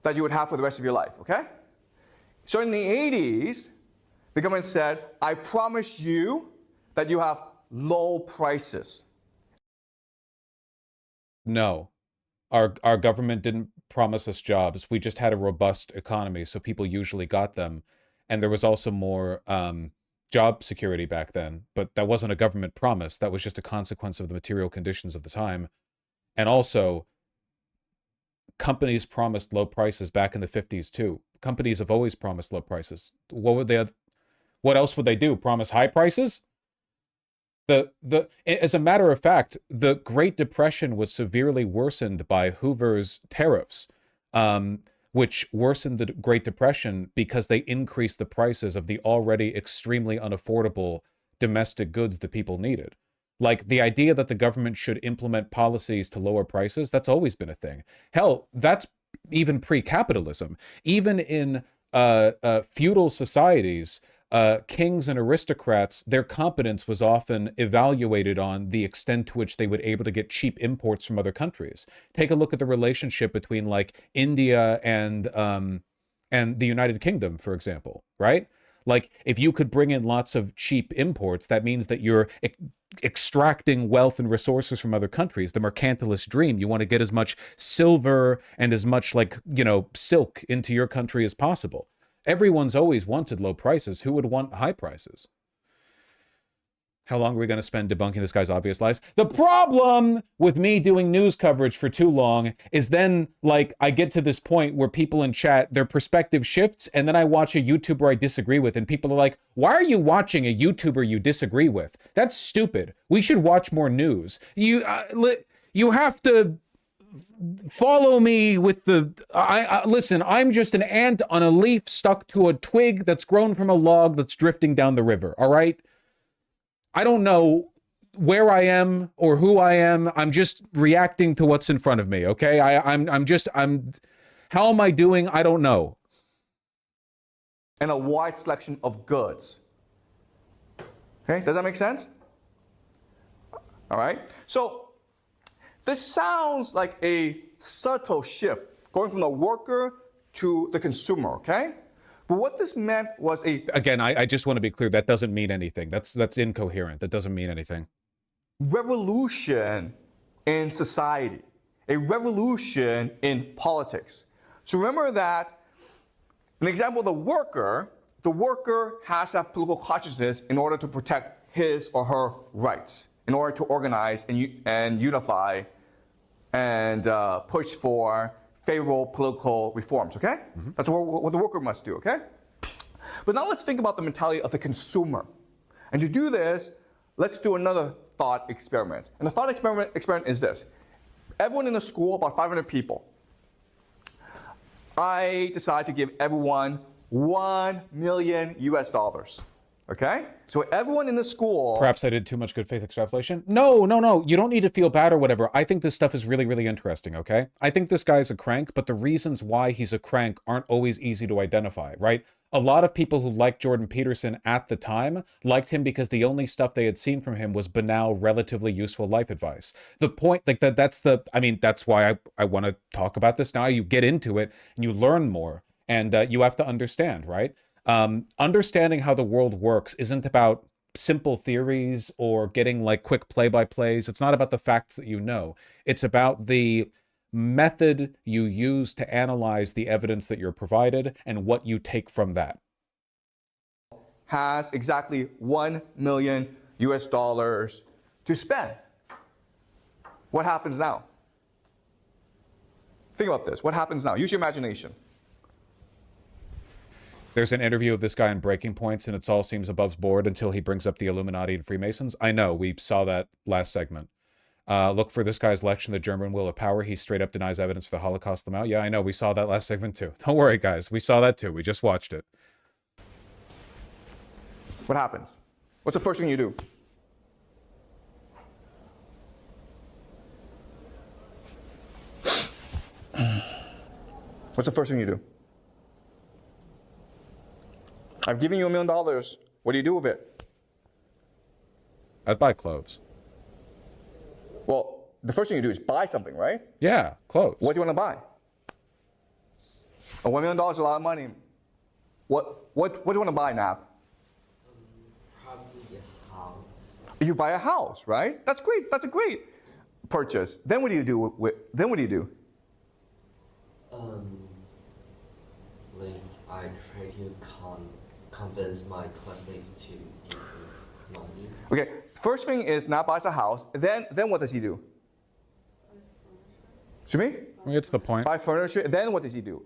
that you would have for the rest of your life, okay? So in the 80s, the government said, I promise you that you have low prices. No, our government didn't promise us jobs. We just had a robust economy, so people usually got them. And there was also more job security back then, but that wasn't a government promise. That was just a consequence of the material conditions of the time. And also, companies promised low prices back in the 50s too. Companies have always promised low prices. What else would they do? Promise high prices? As a matter of fact, the Great Depression was severely worsened by Hoover's tariffs, which worsened the Great Depression because they increased the prices of the already extremely unaffordable domestic goods that people needed. Like, the idea that the government should implement policies to lower prices, that's always been a thing. Hell, that's even pre-capitalism. Even in feudal societies, kings and aristocrats, their competence was often evaluated on the extent to which they would able to get cheap imports from other countries. Take a look at the relationship between like India and the United Kingdom, for example, right? Like, if you could bring in lots of cheap imports, that means that you're extracting wealth and resources from other countries. The mercantilist dream. You want to get as much silver and as much, like, silk into your country as possible. Everyone's always wanted low prices. Who would want high prices? How long are we going to spend debunking this guy's obvious lies? The problem with me doing news coverage for too long is then, like, I get to this point where people in chat, their perspective shifts, and then I watch a YouTuber I disagree with, and people are like, why are you watching a YouTuber you disagree with? That's stupid. We should watch more news. You have to follow me with the... listen, I'm just an ant on a leaf stuck to a twig that's grown from a log that's drifting down the river, all right? I don't know where I am or who I am. I'm just reacting to what's in front of me, okay? I'm how am I doing? I don't know. And a wide selection of goods. Okay, does that make sense? All right. So this sounds like a subtle shift, going from the worker to the consumer, okay? But what this meant was Again, I just want to be clear, that doesn't mean anything. That's incoherent. That doesn't mean anything. Revolution in society, a revolution in politics. So remember that, an example of the worker has to have political consciousness in order to protect his or her rights, in order to organize and unify and push for favorable political reforms, okay? Mm-hmm. That's what the worker must do, okay? But now let's think about the mentality of the consumer. And to do this, let's do another thought experiment. And the thought experiment is this. Everyone in the school, about 500 people, I decide to give everyone $1 million US. Okay? So everyone in the school... Perhaps I did too much good faith extrapolation. No, no, no. You don't need to feel bad or whatever. I think this stuff is really, really interesting, okay? I think this guy's a crank, but the reasons why he's a crank aren't always easy to identify, right? A lot of people who liked Jordan Peterson at the time liked him because the only stuff they had seen from him was banal, relatively useful life advice. The point, like, that's why I want to talk about this now. You get into it and you learn more, and you have to understand, right? Understanding how the world works isn't about simple theories or getting like quick play-by-plays. It's not about the facts that you know. It's about the method you use to analyze the evidence that you're provided and what you take from that. Has exactly $1 million US to spend. What happens now? Think about this. What happens now? Use your imagination. There's an interview of this guy in Breaking Points, and it all seems above board until he brings up the Illuminati and Freemasons. I know, we saw that last segment. Look for this guy's lecture, The German Will of Power. He straight up denies evidence for the Holocaust. Them out. Yeah, I know, we saw that last segment too. Don't worry, guys. We saw that too. We just watched it. What happens? What's the first thing you do? What's the first thing you do? I've given you $1 million. What do you do with it? I'd buy clothes. Well, the first thing you do is buy something, right? Yeah, clothes. What do you want to buy? $1 million is a lot of money. What do you want to buy, Nap? Probably a house. You buy a house, right? That's great. That's a great purchase. Then what do you do? Then what do you do? Like I try to convince my classmates to give me money. Okay. First thing is Nap buys a house. Then what does he do? Excuse me? We get to the point. Buy furniture. Then what does he do?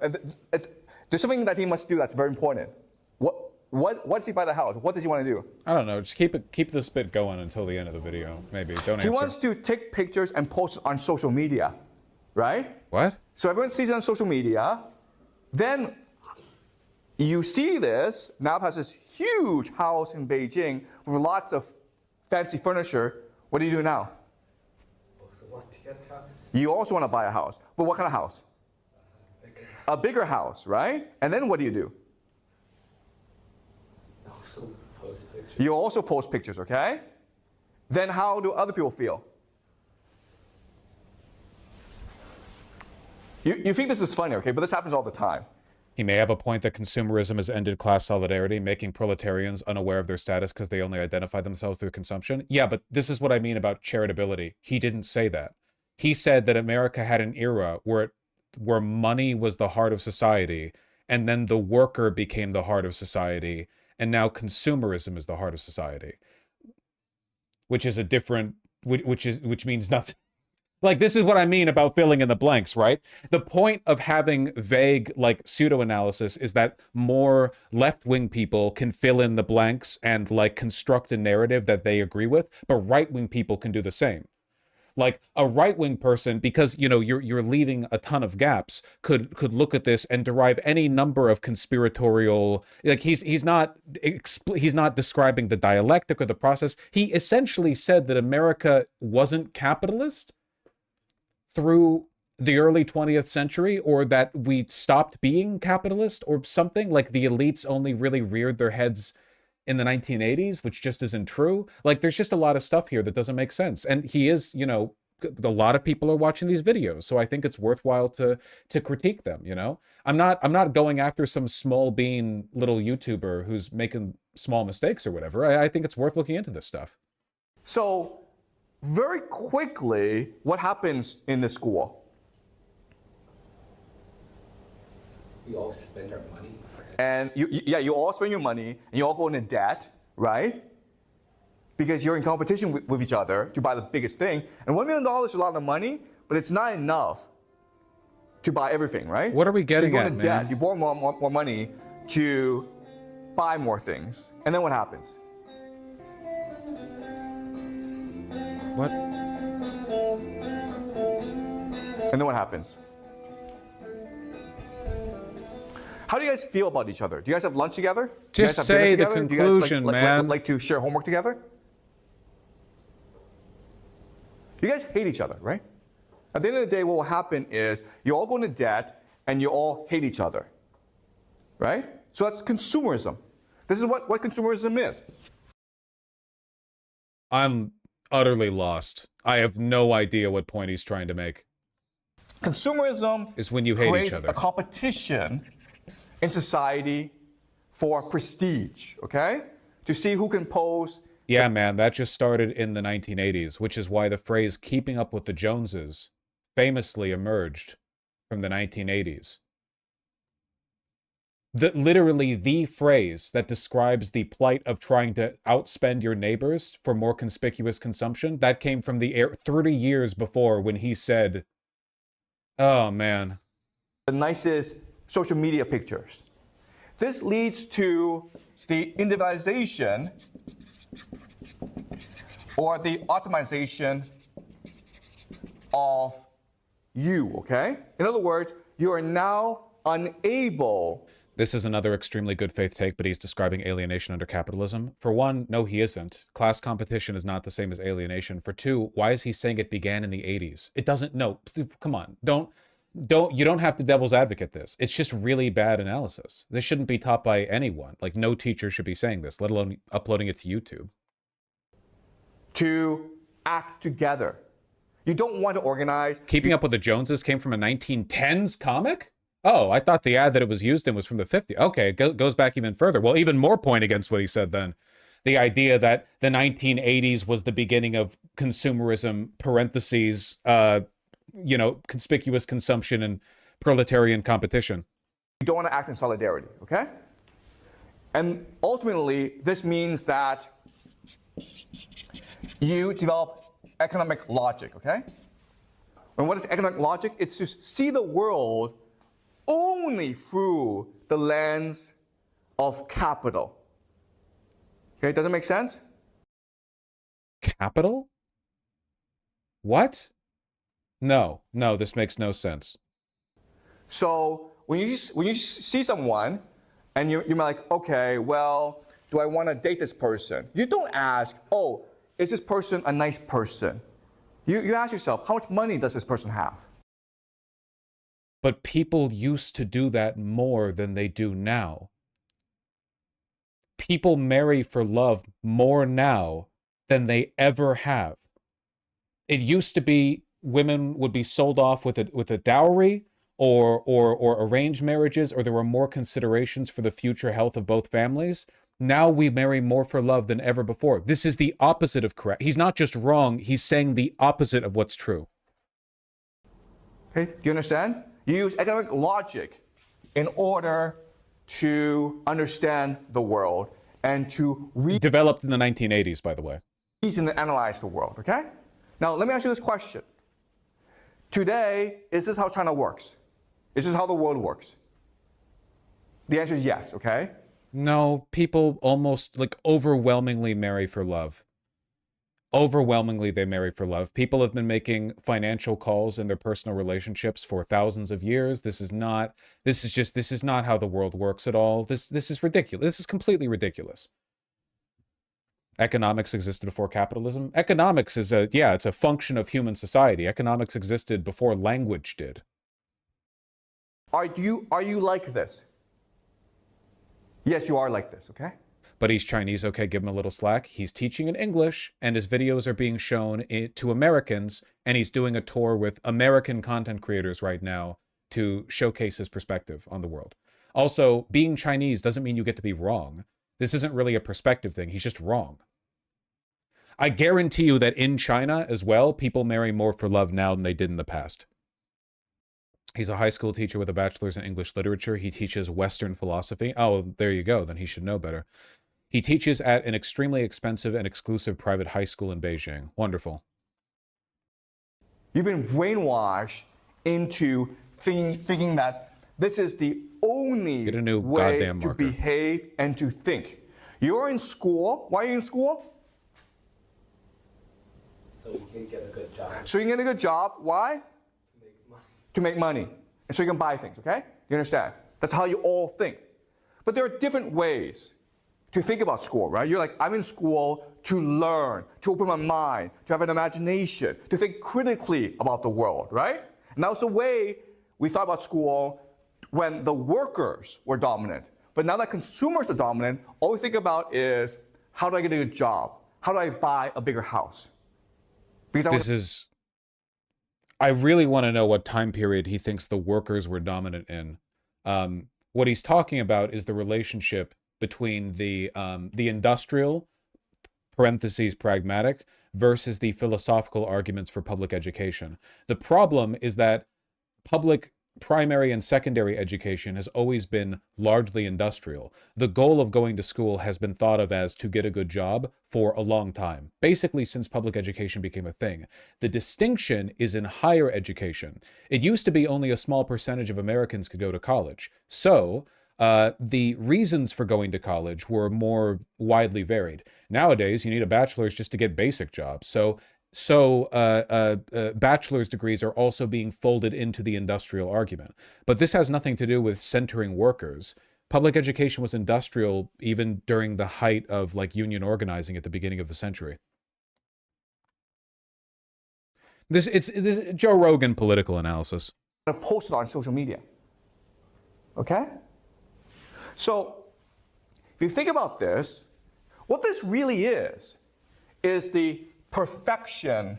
There's something that he must do that's very important. What does he buy the house? What does he want to do? I don't know. Just keep this bit going until the end of the video. Maybe. Don't answer. He wants to take pictures and post it on social media, right? What? So everyone sees it on social media. Then you see this. Nap has this huge house in Beijing with lots of fancy furniture. What do you do now? Also want to get a house. You also want to buy a house. But what kind of house? A bigger house, right? And then what do you do? Also post pictures. You also post pictures, okay? Then how do other people feel? You think this is funny, okay? But this happens all the time. He may have a point that consumerism has ended class solidarity, making proletarians unaware of their status because they only identify themselves through consumption. Yeah, but this is what I mean about charitability. He didn't say that. He said that America had an era where money was the heart of society, and then the worker became the heart of society, and now consumerism is the heart of society, which is a different, which means nothing. Like, this is what I mean about filling in the blanks, right? The point of having vague, like, pseudo-analysis is that more left-wing people can fill in the blanks and, like, construct a narrative that they agree with, but right-wing people can do the same. Like, a right-wing person, because, you know, you're leaving a ton of gaps, could look at this and derive any number of conspiratorial, like, he's not describing the dialectic or the process. He essentially said that America wasn't capitalist through the early 20th century, or that we stopped being capitalist or something, like the elites only really reared their heads in the 1980s, which just isn't true. Like, there's just a lot of stuff here that doesn't make sense. And he is, you know, a lot of people are watching these videos, so I think it's worthwhile to critique them, you know? I'm not going after some small bean little YouTuber who's making small mistakes or whatever. I think it's worth looking into this stuff. So very quickly, what happens in the school? We all spend our money. And you all spend your money, and you all go into debt, right? Because you're in competition with each other to buy the biggest thing. And $1 million is a lot of money, but it's not enough to buy everything, right? What are we getting so you go at, into man? debt, you borrow more money to buy more things. And then what happens? What? And then what happens? How do you guys feel about each other? Do you guys have lunch together? Just say the conclusion, man. Like to share homework together? You guys hate each other, right? At the end of the day, what will happen is you all go into debt and you all hate each other, right? So that's consumerism. This is what consumerism is. I'm utterly lost. I have no idea what point he's trying to make. Consumerism is when you hate creates each other. A competition in society for prestige, okay? To see who can pose. Yeah, man, that just started in the 1980s, which is why the phrase keeping up with the Joneses famously emerged from the 1980s. Literally the phrase that describes the plight of trying to outspend your neighbors for more conspicuous consumption, that came from the 30 years before when he said, oh, man. The nicest social media pictures. This leads to the individualization or the optimization of you, okay? In other words, you are now unable. This is another extremely good faith take, but he's describing alienation under capitalism. For one, no, he isn't. Class competition is not the same as alienation. For two, why is he saying it began in the 80s? It doesn't, no, come on, you don't have to devil's advocate this. It's just really bad analysis. This shouldn't be taught by anyone. Like, no teacher should be saying this, let alone uploading it to YouTube. To act together. You don't want to organize. Keeping Up with the Joneses came from a 1910s comic? Oh, I thought the ad that it was used in was from the 50s. Okay, it goes back even further. Well, even more point against what he said then. The idea that the 1980s was the beginning of consumerism, parentheses, conspicuous consumption and proletarian competition. You don't want to act in solidarity, okay? And ultimately, this means that you develop economic logic, okay? And what is economic logic? It's to see the world only through the lens of capital. Okay, does it make sense? Capital? What? No, this makes no sense. So when you see someone and you're like, okay, well, do I want to date this person? You don't ask, oh, is this person a nice person? You ask yourself, how much money does this person have? But people used to do that more than they do now. People marry for love more now than they ever have. It used to be women would be sold off with a dowry or arranged marriages, or there were more considerations for the future health of both families. Now we marry more for love than ever before. This is the opposite of correct. He's not just wrong, he's saying the opposite of what's true. Okay, do you understand? You use economic logic in order to understand the world and to developed in the 1980s, by the way. Reason and analyze the world, okay? Now, let me ask you this question. Today, is this how China works? Is this how the world works? The answer is yes, okay? No, people almost, overwhelmingly marry for love. Overwhelmingly, they marry for love. People have been making financial calls in their personal relationships for thousands of years. This is not how the world works at all. This is ridiculous. This is completely ridiculous. Economics existed before capitalism. Economics is it's a function of human society. Economics existed before language did. Are you like this? Yes, you are like this, okay? But he's Chinese, okay, give him a little slack. He's teaching in English, and his videos are being shown to Americans, and he's doing a tour with American content creators right now to showcase his perspective on the world. Also, being Chinese doesn't mean you get to be wrong. This isn't really a perspective thing. He's just wrong. I guarantee you that in China as well, people marry more for love now than they did in the past. He's a high school teacher with a bachelor's in English literature. He teaches Western philosophy. Oh, there you go. Then he should know better. He teaches at an extremely expensive and exclusive private high school in Beijing. Wonderful. You've been brainwashed into thinking that this is the only way to behave and to think. You're in school. Why are you in school? So you can get a good job. So you can get a good job. Why? To make money. To make money. And so you can buy things, okay? You understand? That's how you all think. But there are different ways to think about school, right? You're like, I'm in school to learn, to open my mind, to have an imagination, to think critically about the world, right? And that was the way we thought about school when the workers were dominant. But now that consumers are dominant, all we think about is, how do I get a good job? How do I buy a bigger house? Because I really want to know what time period he thinks the workers were dominant in. What he's talking about is the relationship between the industrial, parentheses pragmatic, versus the philosophical arguments for public education. The problem is that public primary and secondary education has always been largely industrial. The goal of going to school has been thought of as to get a good job for a long time, basically since public education became a thing. The distinction is in higher education. It used to be only a small percentage of Americans could go to college. So the reasons for going to college were more widely varied. Nowadays, you need a bachelor's just to get basic jobs. So bachelor's degrees are also being folded into the industrial argument. But this has nothing to do with centering workers. Public education was industrial even during the height of like union organizing at the beginning of the century. This is Joe Rogan political analysis. Posted on social media. Okay? So if you think about this, what this really is the perfection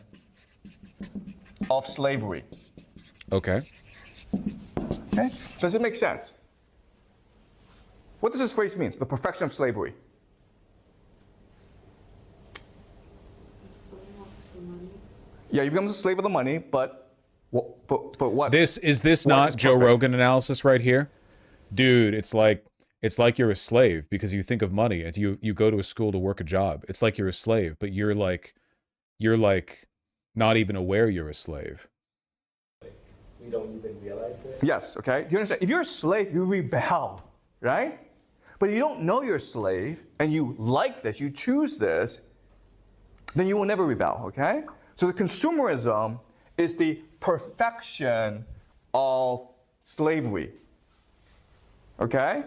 of slavery. Okay. Okay? Does it make sense? What does this phrase mean? The perfection of slavery. Yeah, you become a slave of the money, but what? Is this not Joe Rogan analysis right here? Dude, it's like you're a slave because you think of money and you go to a school to work a job. It's like you're a slave, but you're like not even aware you're a slave. We don't even realize it. Yes, okay? You understand? If you're a slave, you rebel, right? But if you don't know you're a slave and you like this, you choose this, then you will never rebel, okay? So the consumerism is the perfection of slavery, okay?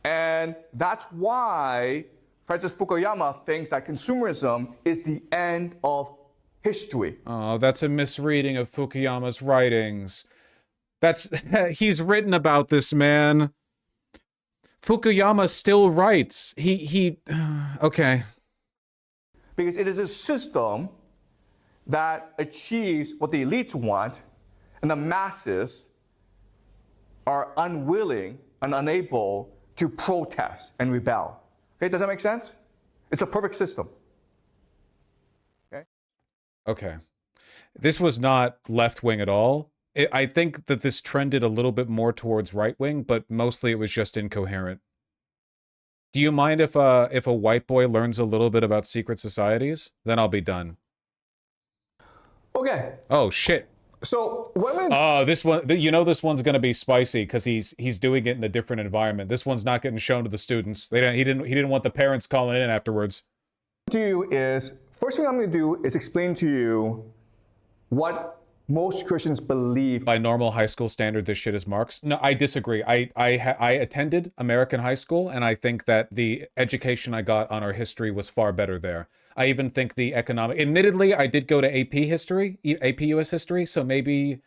And that's why Francis Fukuyama thinks that consumerism is the end of history. Oh, that's a misreading of Fukuyama's writings. He's written about this, man. Fukuyama still writes. Okay. Because it is a system that achieves what the elites want, and the masses are unwilling and unable to protest and rebel. Okay, does that make sense? It's a perfect system. Okay. This was not left-wing at all. I think that this trended a little bit more towards right-wing, but mostly it was just incoherent. Do you mind if a white boy learns a little bit about secret societies? Then I'll be done. Okay. Oh, shit. So this one, this one's gonna be spicy because he's doing it in a different environment. This one's not getting shown to the students. He didn't want the parents calling in afterwards. First thing I'm going to do is explain to you what most Christians believe. By normal high school standard, this shit is Marx. No, I disagree. I attended American high school, and I think that the education I got on our history was far better there. I even think the economic... Admittedly, I did go to AP history, AP US history, so maybe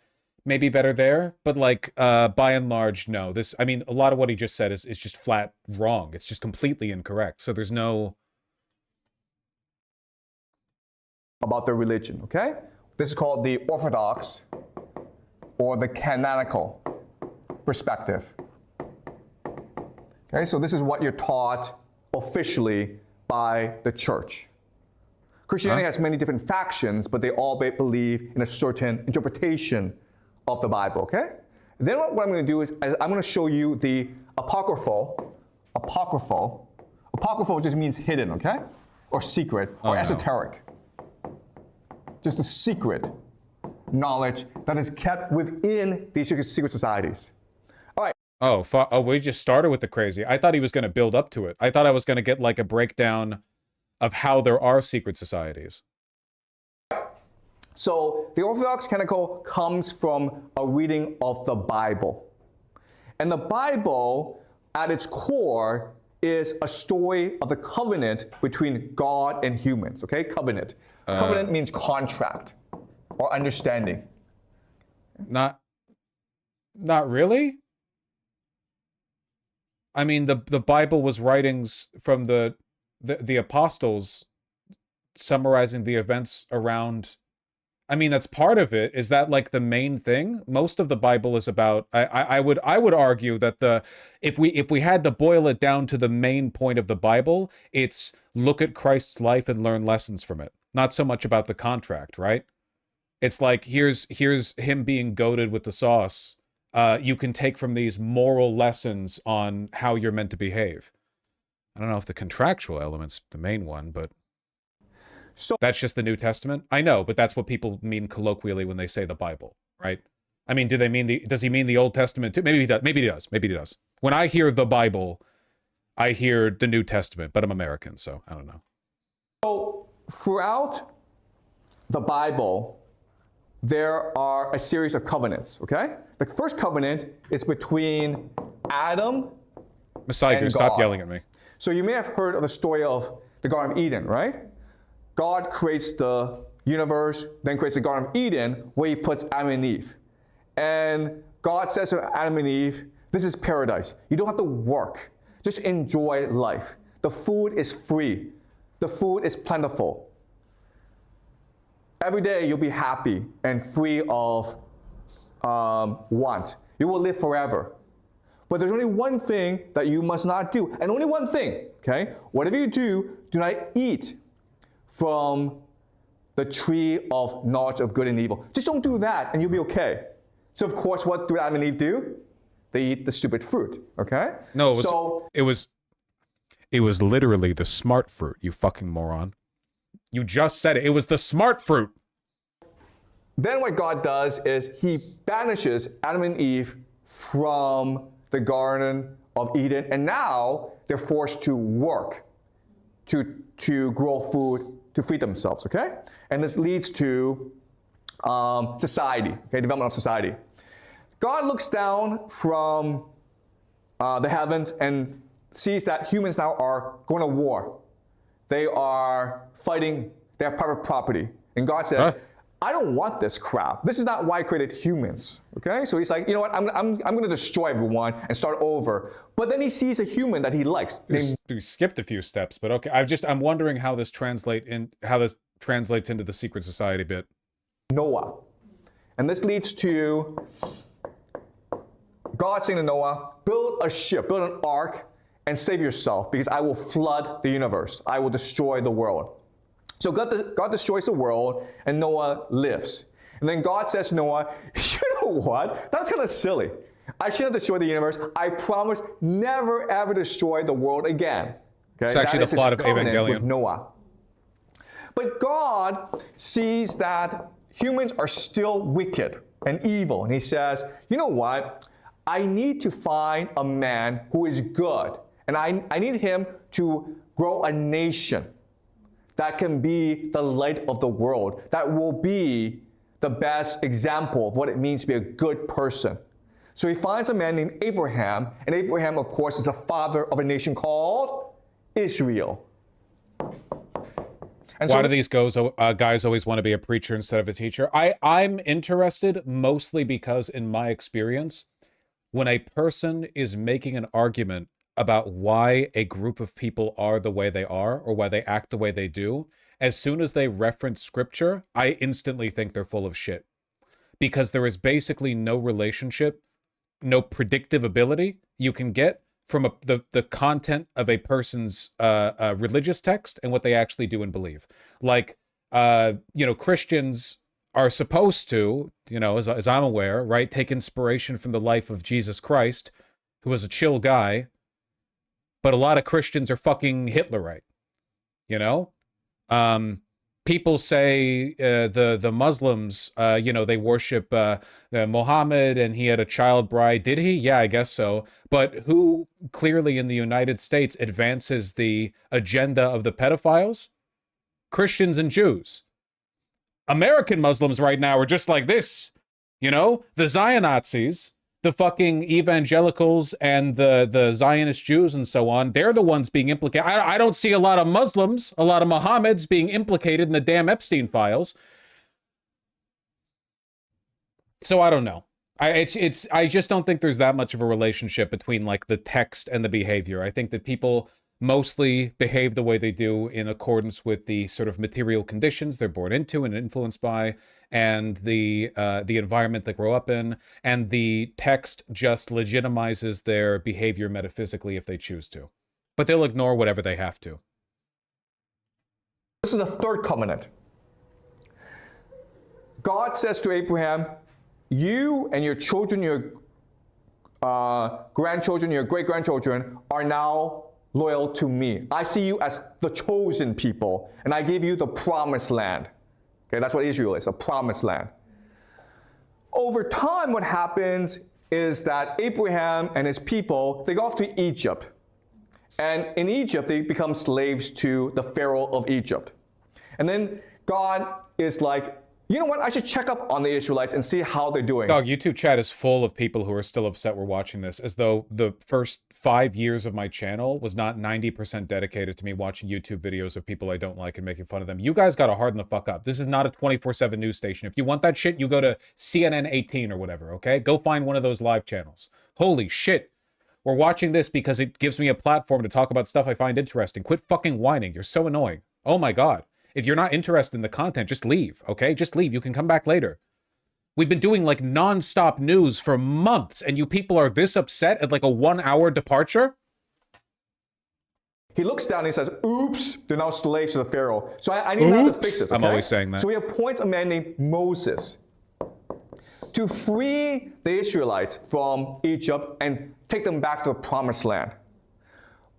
better there. But like, by and large, no. A lot of what he just said is just flat wrong. It's just completely incorrect. So there's no... About their religion, okay? This is called the orthodox or the canonical perspective. Okay, so this is what you're taught officially by the church. Christianity has many different factions, but they all believe in a certain interpretation of the Bible, okay? Then what I'm going to do is I'm going to show you the apocryphal. Apocryphal just means hidden, okay? Or secret, or esoteric. Just a secret knowledge that is kept within these secret societies. All right. Oh, we just started with the crazy. I thought he was going to build up to it. I thought I was going to get like a breakdown of how there are secret societies. So the Orthodox canonical comes from a reading of the Bible. And the Bible, at its core, is a story of the covenant between God and humans, okay? Covenant. Covenant means contract or understanding. Not really. I mean, the Bible was writings from the apostles summarizing the events around. I mean, that's part of it. Is that like the main thing? Most of the Bible is about. I would argue that if we had to boil it down to the main point of the Bible, it's look at Christ's life and learn lessons from it. Not so much about the contract, right? It's like here's him being goaded with the sauce. You can take from these moral lessons on how you're meant to behave. I don't know if the contractual element's the main one, but so that's just the New Testament. I know, but that's what people mean colloquially when they say the Bible, right? I mean, does he mean the Old Testament too? Maybe he does. Maybe he does. When I hear the Bible, I hear the New Testament, but I'm American, so I don't know. So throughout the Bible, there are a series of covenants, okay? The first covenant is between Adam Messiah, and stop God. yelling at me. So you may have heard of the story of the Garden of Eden, right? God creates the universe, then creates the Garden of Eden, where he puts Adam and Eve. And God says to Adam and Eve, this is paradise. You don't have to work. Just enjoy life. The food is free. The food is plentiful. Every day you'll be happy and free of want. You will live forever. But there's only one thing that you must not do, and only one thing, okay? Whatever you do not eat from the tree of knowledge of good and evil. Just don't do that, and you'll be okay. So of course, what do Adam and Eve do? They eat the stupid fruit, okay? No, it was literally the smart fruit, you fucking moron. You just said it. It was the smart fruit. Then what God does is he banishes Adam and Eve from the Garden of Eden, and now they're forced to work to grow food to feed themselves, okay? And this leads to society, okay, development of society. God looks down from the heavens and sees that humans now are going to war. They are fighting, they have private property. And God says, I don't want this crap. This is not why I created humans, okay? So he's like, you know what, I'm going to destroy everyone and start over. But then he sees a human that he likes. You skipped a few steps, but okay. I'm wondering how this translates into the secret society bit. Noah. And this leads to God saying to Noah, build a ship, build an ark, and save yourself, because I will flood the universe. I will destroy the world. So God destroys the world, and Noah lives. And then God says to Noah, you know what? That's kind of silly. I shouldn't destroy the universe. I promise never ever destroy the world again. Okay? It's actually the plot of Evangelion. With Noah. But God sees that humans are still wicked and evil. And he says, you know what? I need to find a man who is good. And I need him to grow a nation that can be the light of the world, that will be the best example of what it means to be a good person. So he finds a man named Abraham, and Abraham, of course, is the father of a nation called Israel. And why do these guys always want to be a preacher instead of a teacher? I'm interested mostly because, in my experience, when a person is making an argument about why a group of people are the way they are or why they act the way they do, as soon as they reference scripture, I instantly think they're full of shit. Because there is basically no relationship, no predictive ability you can get from the content of a person's religious text and what they actually do and believe. Like, Christians are supposed to, as I'm aware, right, take inspiration from the life of Jesus Christ, who was a chill guy. But a lot of Christians are fucking Hitlerite, people say the Muslims, they worship Muhammad and he had a child bride. Did he? Yeah, I guess so. But who clearly in the United States advances the agenda of the pedophiles? Christians and Jews. American Muslims right now are just like this, the Zionazis. the fucking evangelicals and the Zionist Jews and so on, they're the ones being implicated. I don't see a lot of Muslims, a lot of Mohammeds being implicated in the damn Epstein files. So I don't know. I just don't think there's that much of a relationship between like the text and the behavior. I think that people mostly behave the way they do in accordance with the sort of material conditions they're born into and influenced by, and the environment they grow up in, and the text just legitimizes their behavior metaphysically if they choose to. But they'll ignore whatever they have to. This is the third covenant. God says to Abraham, you and your children, your grandchildren, your great-grandchildren are now loyal to me. I see you as the chosen people, and I give you the promised land. Okay, that's what Israel is, a promised land. Over time, what happens is that Abraham and his people, they go off to Egypt. And in Egypt, they become slaves to the Pharaoh of Egypt. And then God is like, you know what? I should check up on the Israelites and see how they're doing. Dog, YouTube chat is full of people who are still upset we're watching this, as though the first 5 years of my channel was not 90% dedicated to me watching YouTube videos of people I don't like and making fun of them. You guys gotta harden the fuck up. This is not a 24/7 news station. If you want that shit, you go to CNN 18 or whatever, okay? Go find one of those live channels. Holy shit. We're watching this because it gives me a platform to talk about stuff I find interesting. Quit fucking whining. You're so annoying. Oh my god. If you're not interested in the content, just leave, okay? Just leave. You can come back later. We've been doing like non-stop news for months, and you people are this upset at like a 1-hour departure? He looks down and he says, oops, they're now slaves to the Pharaoh. So I need now to fix this, okay? I'm always saying that. So he appoints a man named Moses to free the Israelites from Egypt and take them back to the promised land.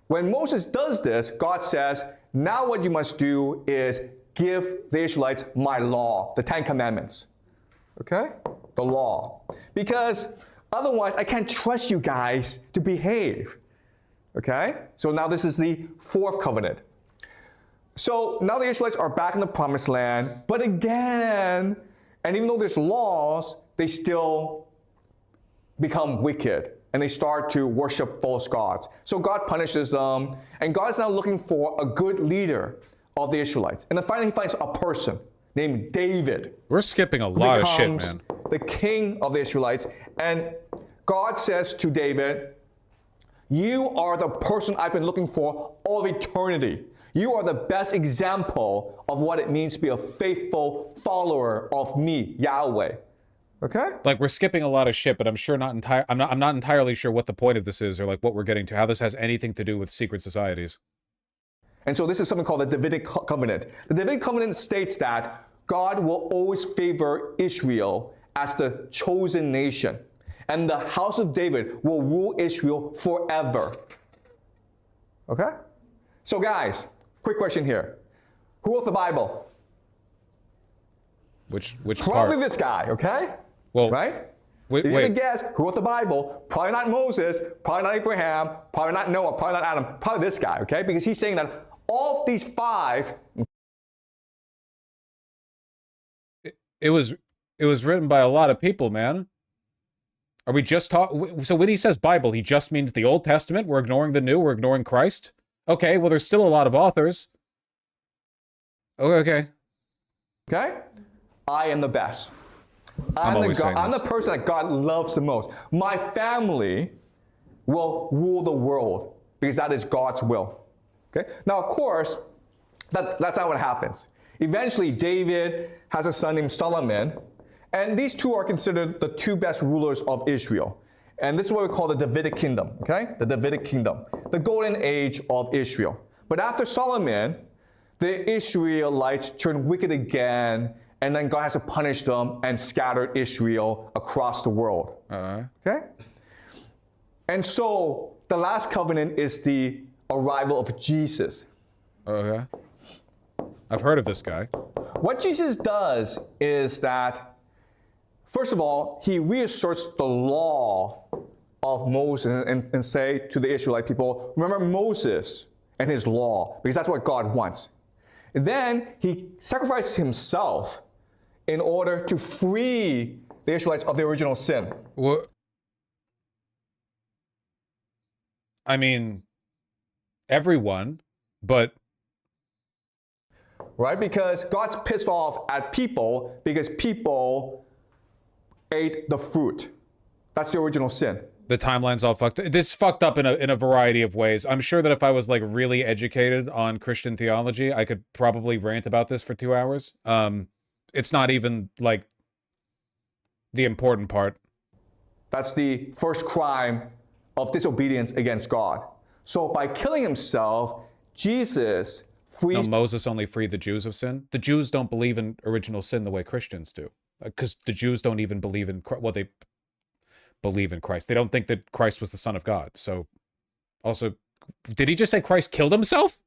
When Moses does this, God says, now what you must do is give the Israelites my law, the 10 Commandments. Okay? The law. Because otherwise, I can't trust you guys to behave. Okay? So now this is the fourth covenant. So now the Israelites are back in the promised land, but again, and even though there's laws, they still become wicked. And they start to worship false gods. So God punishes them, and God is now looking for a good leader of the Israelites. And then finally he finds a person named David. We're skipping a lot of shit, man. The king of the Israelites. And God says to David, you are the person I've been looking for all of eternity. You are the best example of what it means to be a faithful follower of me, Yahweh. Okay? Like, we're skipping a lot of shit, but I'm sure I'm not entirely sure what the point of this is, or like what we're getting to, how this has anything to do with secret societies. And so this is something called the Davidic covenant. The Davidic covenant states that God will always favor Israel as the chosen nation. And the house of David will rule Israel forever. Okay? So guys, quick question here. Who wrote the Bible? Which Probably part? this guy, okay? Well, right? Wait. You're gonna guess who wrote the Bible? Probably not Moses, probably not Abraham, probably not Noah, probably not Adam, probably this guy, okay? Because he's saying that all of these five. It was written by a lot of people, man. Are we just talking? So when he says Bible, he just means the Old Testament? We're ignoring the New? We're ignoring Christ? Okay, well, there's still a lot of authors. Okay. Okay? I am the best. I'm the person that God loves the most. My family will rule the world because that is God's will. Okay? Now, of course, that's not what happens. Eventually, David has a son named Solomon, and these two are considered the two best rulers of Israel. And this is what we call the Davidic kingdom, okay? The Davidic kingdom, the golden age of Israel. But after Solomon, the Israelites turned wicked again, and then God has to punish them and scatter Israel across the world. Okay? And so the last covenant is the arrival of Jesus. Okay. I've heard of this guy. What Jesus does is that, first of all, he reasserts the law of Moses and say to the Israelite people, remember Moses and his law, because that's what God wants. And then he sacrifices himself in order to free the Israelites of the original sin. What? I mean, everyone, but... Right? Because God's pissed off at people because people ate the fruit. That's the original sin. The timeline's all fucked. This fucked up in a variety of ways. I'm sure that if I was like really educated on Christian theology, I could probably rant about this for 2 hours. It's not even like the important part. That's the first crime of disobedience against God. So by killing himself, Jesus frees... No, Moses only freed the Jews of sin. The Jews don't believe in original sin the way Christians do. Because the Jews don't even believe in... Well, they believe in Christ. They don't think that Christ was the Son of God. So, also, did he just say Christ killed himself?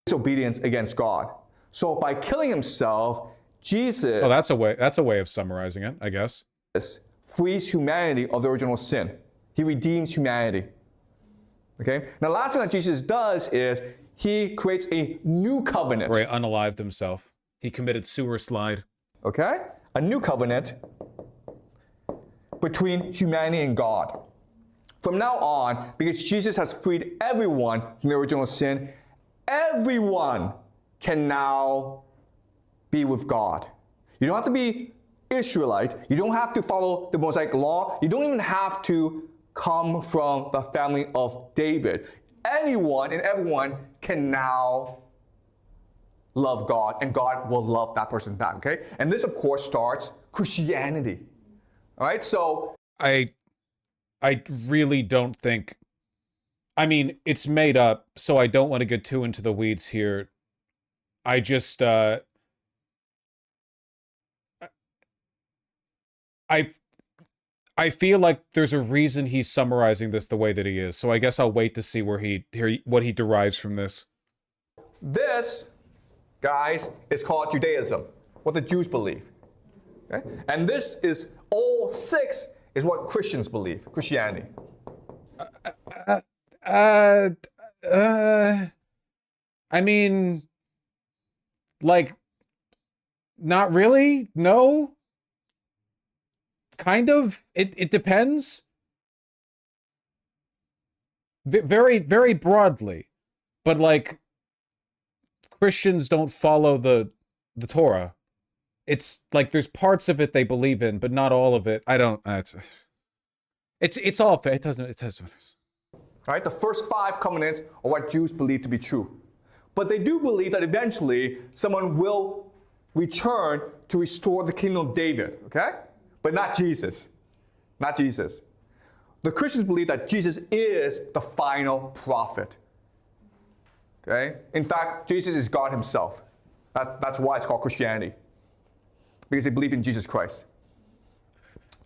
Disobedience against God. So by killing himself, Jesus... Oh, that's a way of summarizing it, I guess. Frees humanity of the original sin. He redeems humanity. Okay? Now, the last thing that Jesus does is he creates a new covenant. Where he unalived himself. He committed sewer slide. Okay? A new covenant between humanity and God. From now on, because Jesus has freed everyone from the original sin, everyone can now be with God. You don't have to be Israelite. You don't have to follow the Mosaic law. You don't even have to come from the family of David. Anyone and everyone can now love God, and God will love that person back, okay? And this, of course, starts Christianity. All right, so... I really don't think... I mean, it's made up, so I don't want to get too into the weeds here. I just, I feel like there's a reason he's summarizing this the way that he is, so I guess I'll wait to see what he derives from this. This, guys, is called Judaism, what the Jews believe. Okay? And this is, all 6 is what Christians believe, Christianity. I mean, like, not really, no. Kind of. It depends. Very, very broadly. But, like, Christians don't follow the Torah. It's, like, there's parts of it they believe in, but not all of it. I don't... It's all... It doesn't... It does what it is. Right? The first 5 covenants are what Jews believe to be true. But they do believe that eventually someone will return to restore the kingdom of David, okay? But not Jesus. Not Jesus. The Christians believe that Jesus is the final prophet. Okay? In fact, Jesus is God himself. That's why it's called Christianity. Because they believe in Jesus Christ.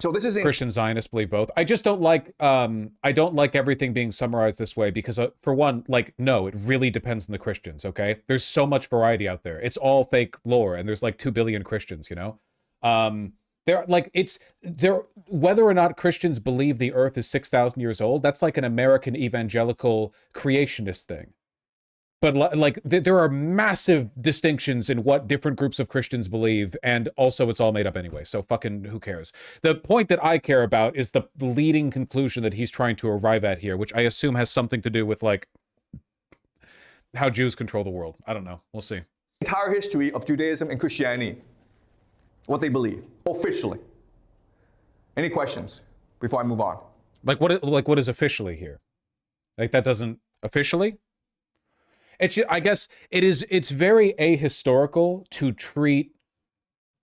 So this is Christian Zionists believe both. I just don't like I don't like everything being summarized this way because for one, like, no, it really depends on the Christians, okay? There's so much variety out there. It's all fake lore, and there's like 2 billion Christians, you know? Whether or not Christians believe the earth is 6,000 years old, that's like an American evangelical creationist thing. But like, there are massive distinctions in what different groups of Christians believe, and also it's all made up anyway, so fucking who cares? The point that I care about is the leading conclusion that he's trying to arrive at here, which I assume has something to do with, like, how Jews control the world. I don't know. We'll see. Entire history of Judaism and Christianity, what they believe, officially. Any questions before I move on? Like what is officially here? Like, that doesn't... Officially? I guess it's very ahistorical to treat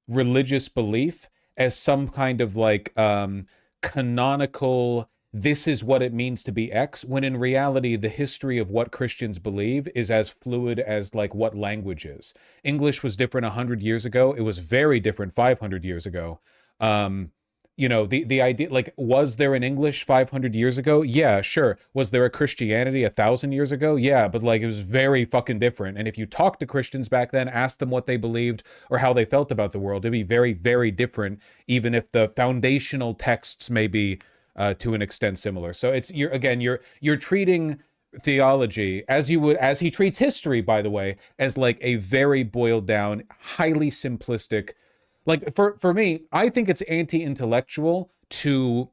religious belief as some kind of like canonical, this is what it means to be X, when in reality the history of what Christians believe is as fluid as like what language is. English was different 100 years ago. It was very different 500 years ago. You know, the idea, like, was there an English 500 years ago? Yeah, sure. Was there a Christianity 1,000 years ago? Yeah, but like, it was very fucking different. And if you talk to Christians back then, ask them what they believed or how they felt about the world, it'd be very, very different, even if the foundational texts may be to an extent similar. So you're treating theology as he treats history, by the way, as like a very boiled down, highly simplistic. Like, for me, I think it's anti-intellectual to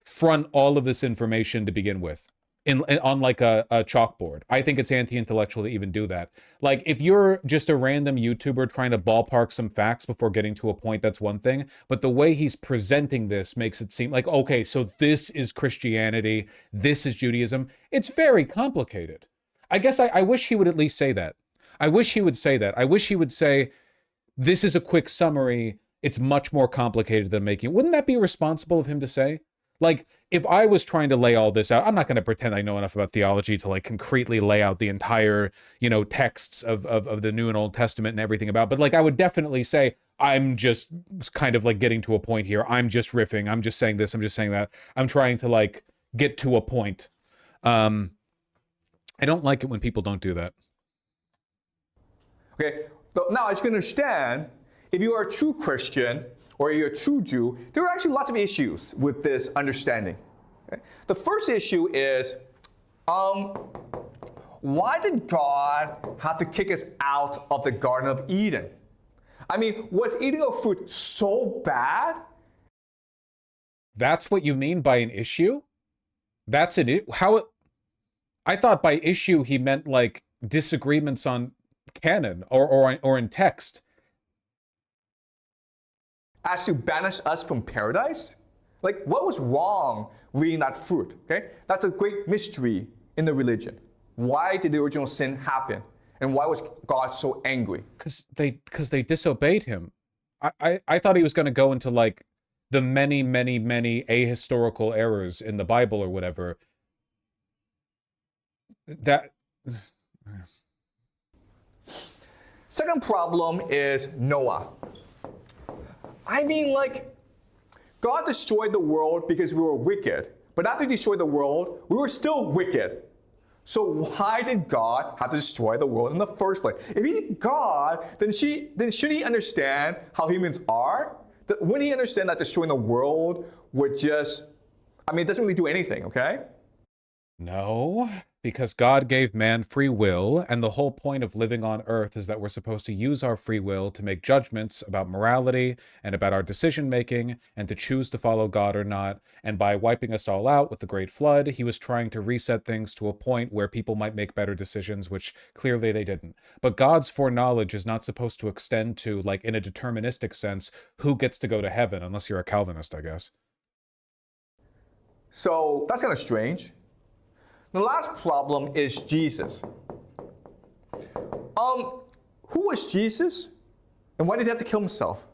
front all of this information to begin with on like a chalkboard. I think it's anti-intellectual to even do that. Like, if you're just a random YouTuber trying to ballpark some facts before getting to a point, that's one thing. But the way he's presenting this makes it seem like, okay, so this is Christianity, this is Judaism. It's very complicated. I guess I wish he would at least say that. I wish he would say that. I wish he would say, this is a quick summary. It's much more complicated than making. Wouldn't that be responsible of him to say? Like, if I was trying to lay all this out, I'm not going to pretend I know enough about theology to like concretely lay out the entire, you know, texts of the New and Old Testament and everything about, but like, I would definitely say, I'm just kind of like getting to a point here. I'm just riffing. I'm just saying this. I'm just saying that. I'm trying to like get to a point. I don't like it when people don't do that. Okay, so now as you can understand, if you are a true Christian or you're a true Jew, there are actually lots of issues with this understanding. Okay? The first issue is, why did God have to kick us out of the Garden of Eden? I mean, was eating of fruit so bad? That's what you mean by an issue? That's an I thought by issue he meant like disagreements on canon or in text. As to banish us from paradise? Like, what was wrong with eating that fruit? Okay, that's a great mystery in the religion. Why did the original sin happen? And why was God so angry? Because they disobeyed him. I thought he was going to go into like the many ahistorical errors in the Bible or whatever. That. Second problem is Noah. I mean, like, God destroyed the world because we were wicked. But after he destroyed the world, we were still wicked. So why did God have to destroy the world in the first place? If he's God, then should he understand how humans are? Wouldn't he understand that destroying the world would just, I mean, it doesn't really do anything, okay? No, because God gave man free will, and the whole point of living on earth is that we're supposed to use our free will to make judgments about morality and about our decision-making and to choose to follow God or not. And by wiping us all out with the Great Flood, he was trying to reset things to a point where people might make better decisions, which clearly they didn't. But God's foreknowledge is not supposed to extend to, like, in a deterministic sense, who gets to go to heaven, unless you're a Calvinist, I guess. So that's kind of strange. The last problem is Jesus. Who was Jesus? And why did he have to kill himself?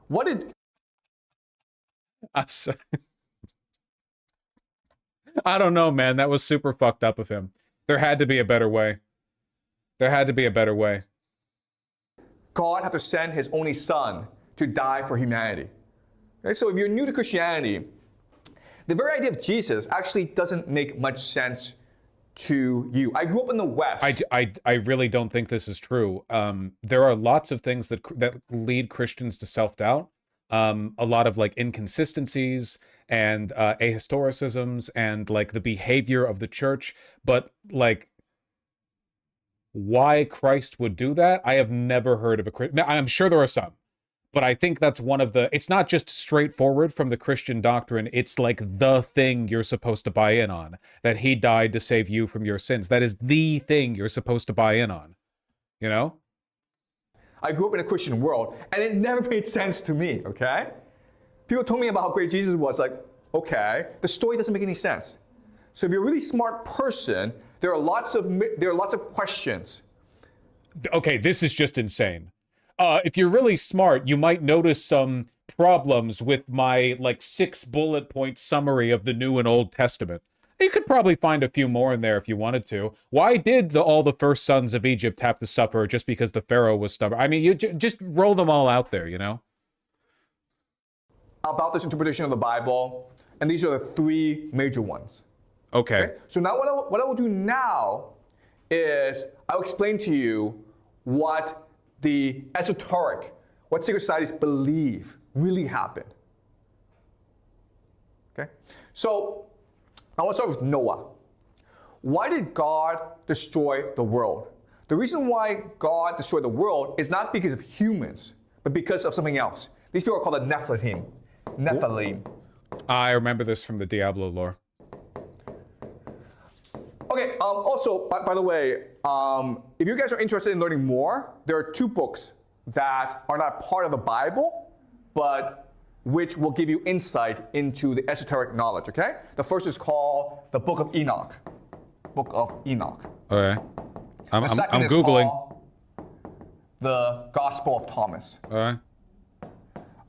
What did... I'm sorry. I don't know, man. That was super fucked up of him. There had to be a better way. There had to be a better way. God had to send his only son to die for humanity. Okay, so if you're new to Christianity, the very idea of Jesus actually doesn't make much sense to you. I grew up in the West. I really don't think this is true. There are lots of things that lead Christians to self-doubt. A lot of like inconsistencies and ahistoricisms and like the behavior of the church. But like, why Christ would do that, I have never heard of a Christian. I'm sure there are some. But I think that's one of the, it's not just straightforward from the Christian doctrine, it's like the thing you're supposed to buy in on, that he died to save you from your sins. That is the thing you're supposed to buy in on, you know? I grew up in a Christian world, and it never made sense to me, okay? People told me about how great Jesus was, like, okay, the story doesn't make any sense. So if you're a really smart person, there are lots of questions. Okay, this is just insane. If you're really smart, you might notice some problems with my, like, 6 bullet point summary of the New and Old Testament. You could probably find a few more in there if you wanted to. Why did all the first sons of Egypt have to suffer just because the Pharaoh was stubborn? I mean, you just roll them all out there, you know? About this interpretation of the Bible, and these are the 3 major ones. Okay. So now what I will do now is I'll explain to you what the esoteric, what secret societies believe really happened. Okay? So I want to start with Noah. Why did God destroy the world? The reason why God destroyed the world is not because of humans, but because of something else. These people are called the Nephilim. I remember this from the Diablo lore. Okay, also, by the way, if you guys are interested in learning more, there are 2 books that are not part of the Bible, but which will give you insight into the esoteric knowledge, okay? The first is called the Book of Enoch. Book of Enoch. Okay. I'm is Googling. Called the Gospel of Thomas. Okay.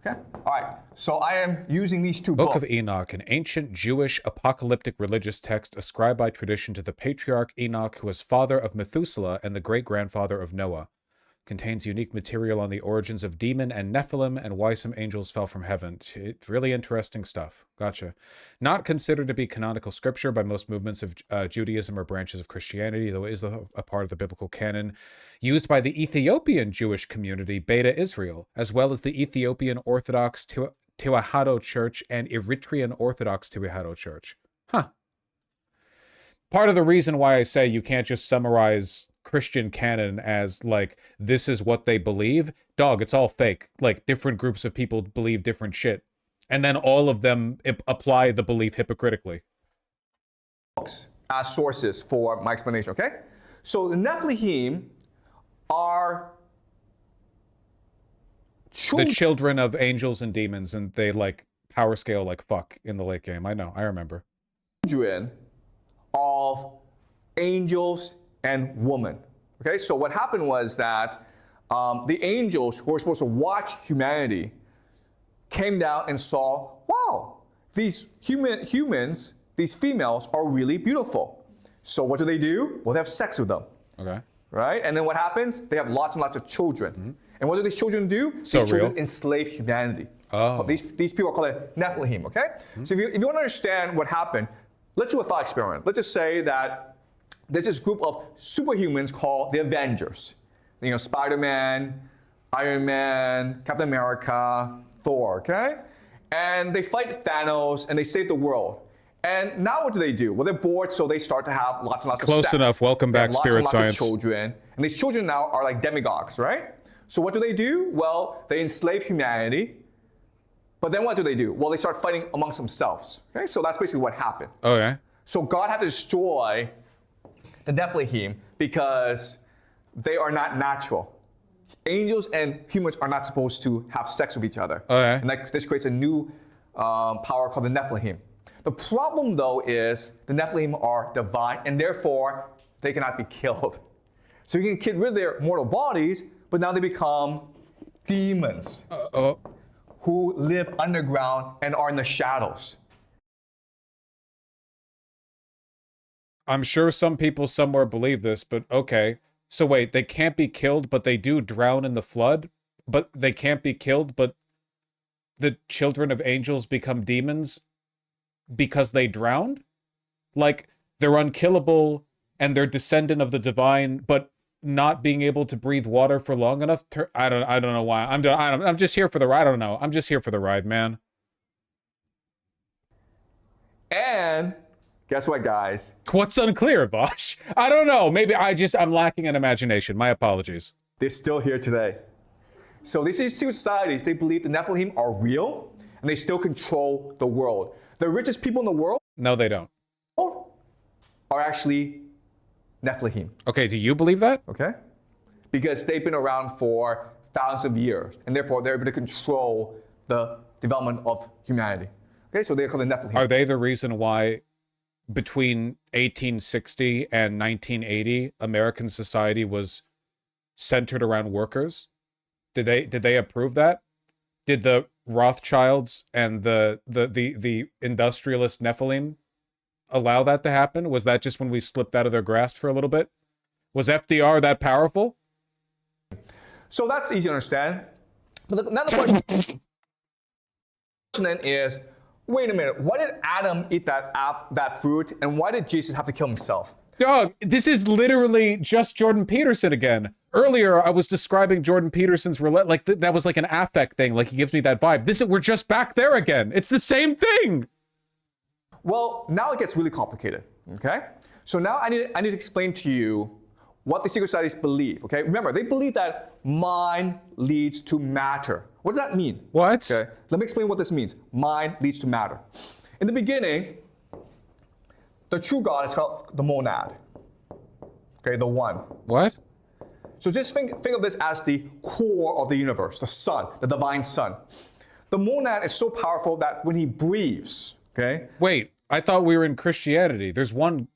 Okay? All right. So I am using these 2 Book books. of Enoch, an ancient Jewish apocalyptic religious text ascribed by tradition to the patriarch Enoch, who was father of Methuselah and the great-grandfather of Noah. Contains unique material on the origins of demon and Nephilim and why some angels fell from heaven. It's really interesting stuff. Gotcha. Not considered to be canonical scripture by most movements of Judaism or branches of Christianity, though it is a part of the biblical canon. Used by the Ethiopian Jewish community, Beta Israel, as well as the Ethiopian Orthodox Tewahedo Church and Eritrean Orthodox Tewahedo Church. Huh. Part of the reason why I say you can't just summarize Christian canon as like this is what they believe, dog, it's all fake. Like different groups of people believe different shit, and then all of them apply the belief hypocritically. As sources for my explanation, okay? So the Nephilim are the children of angels and demons, and they like power scale like fuck in the late game. I know, I remember. Children of angels and woman. Okay, so what happened was that the angels who were supposed to watch humanity came down and saw, wow, these humans, these females are really beautiful. So what do? Well, they have sex with them. Okay. Right? And then what happens? They have lots and lots of children. Mm-hmm. And what do these children do? So these children enslave humanity. Oh. These people are called Nephilim, okay? Mm-hmm. So if you want to understand what happened, let's do a thought experiment. Let's just say that there's this group of superhumans called the Avengers. You know, Spider-Man, Iron Man, Captain America, Thor, okay? And they fight Thanos and they save the world. And now what do? Well, they're bored, so they start to have lots and lots of sex. Close enough. Welcome back, Spirit Science. Lots of children. And these children now are like demigods, right? So what do? Well, they enslave humanity. But then what do? Well, they start fighting amongst themselves. Okay, so that's basically what happened. Okay. So God had to destroy the Nephilim because they are not natural. Angels and humans are not supposed to have sex with each other. Okay. And this creates a new power called the Nephilim. The problem, though, is the Nephilim are divine, and therefore they cannot be killed. So you can get rid of their mortal bodies, but now they become demons who live underground and are in the shadows. I'm sure some people somewhere believe this, but okay. So wait, they can't be killed, but they do drown in the flood? But they can't be killed, but the children of angels become demons because they drowned? Like, they're unkillable, and they're descendant of the divine, but not being able to breathe water for long enough to... I don't know why. I'm just here for the ride. I don't know. I'm just here for the ride, man. And... guess what, guys? What's unclear, Bosch? I don't know. Maybe I'm lacking in imagination. My apologies. They're still here today. So these two societies, they believe the Nephilim are real, and they still control the world. The richest people in the world... no, they don't. ...are actually Nephilim. Okay, do you believe that? Okay. Because they've been around for thousands of years, and therefore they're able to control the development of humanity. Okay, so they're called the Nephilim. Are they the reason why... between 1860 and 1980, American society was centered around workers? Did they approve that? Did the Rothschilds and the industrialist Nephilim allow that to happen? Was that just when we slipped out of their grasp for a little bit? Was FDR that powerful? So that's easy to understand. But another question then is, wait a minute, why did Adam eat that fruit, and why did Jesus have to kill himself? Dog, this is literally just Jordan Peterson again. Earlier, I was describing Jordan Peterson's like that was like an affect thing, like he gives me that vibe. We're just back there again. It's the same thing. Well, now it gets really complicated, okay? So now I need to explain to you what the secret societies believe, okay? Remember, they believe that mind leads to matter. What does that mean? What? Okay, let me explain what this means. Mind leads to matter. In the beginning, the true God is called the monad, okay, the one. What? So just think of this as the core of the universe, the sun, the divine sun. The monad is so powerful that when he breathes, okay? Wait, I thought we were in Christianity. There's one,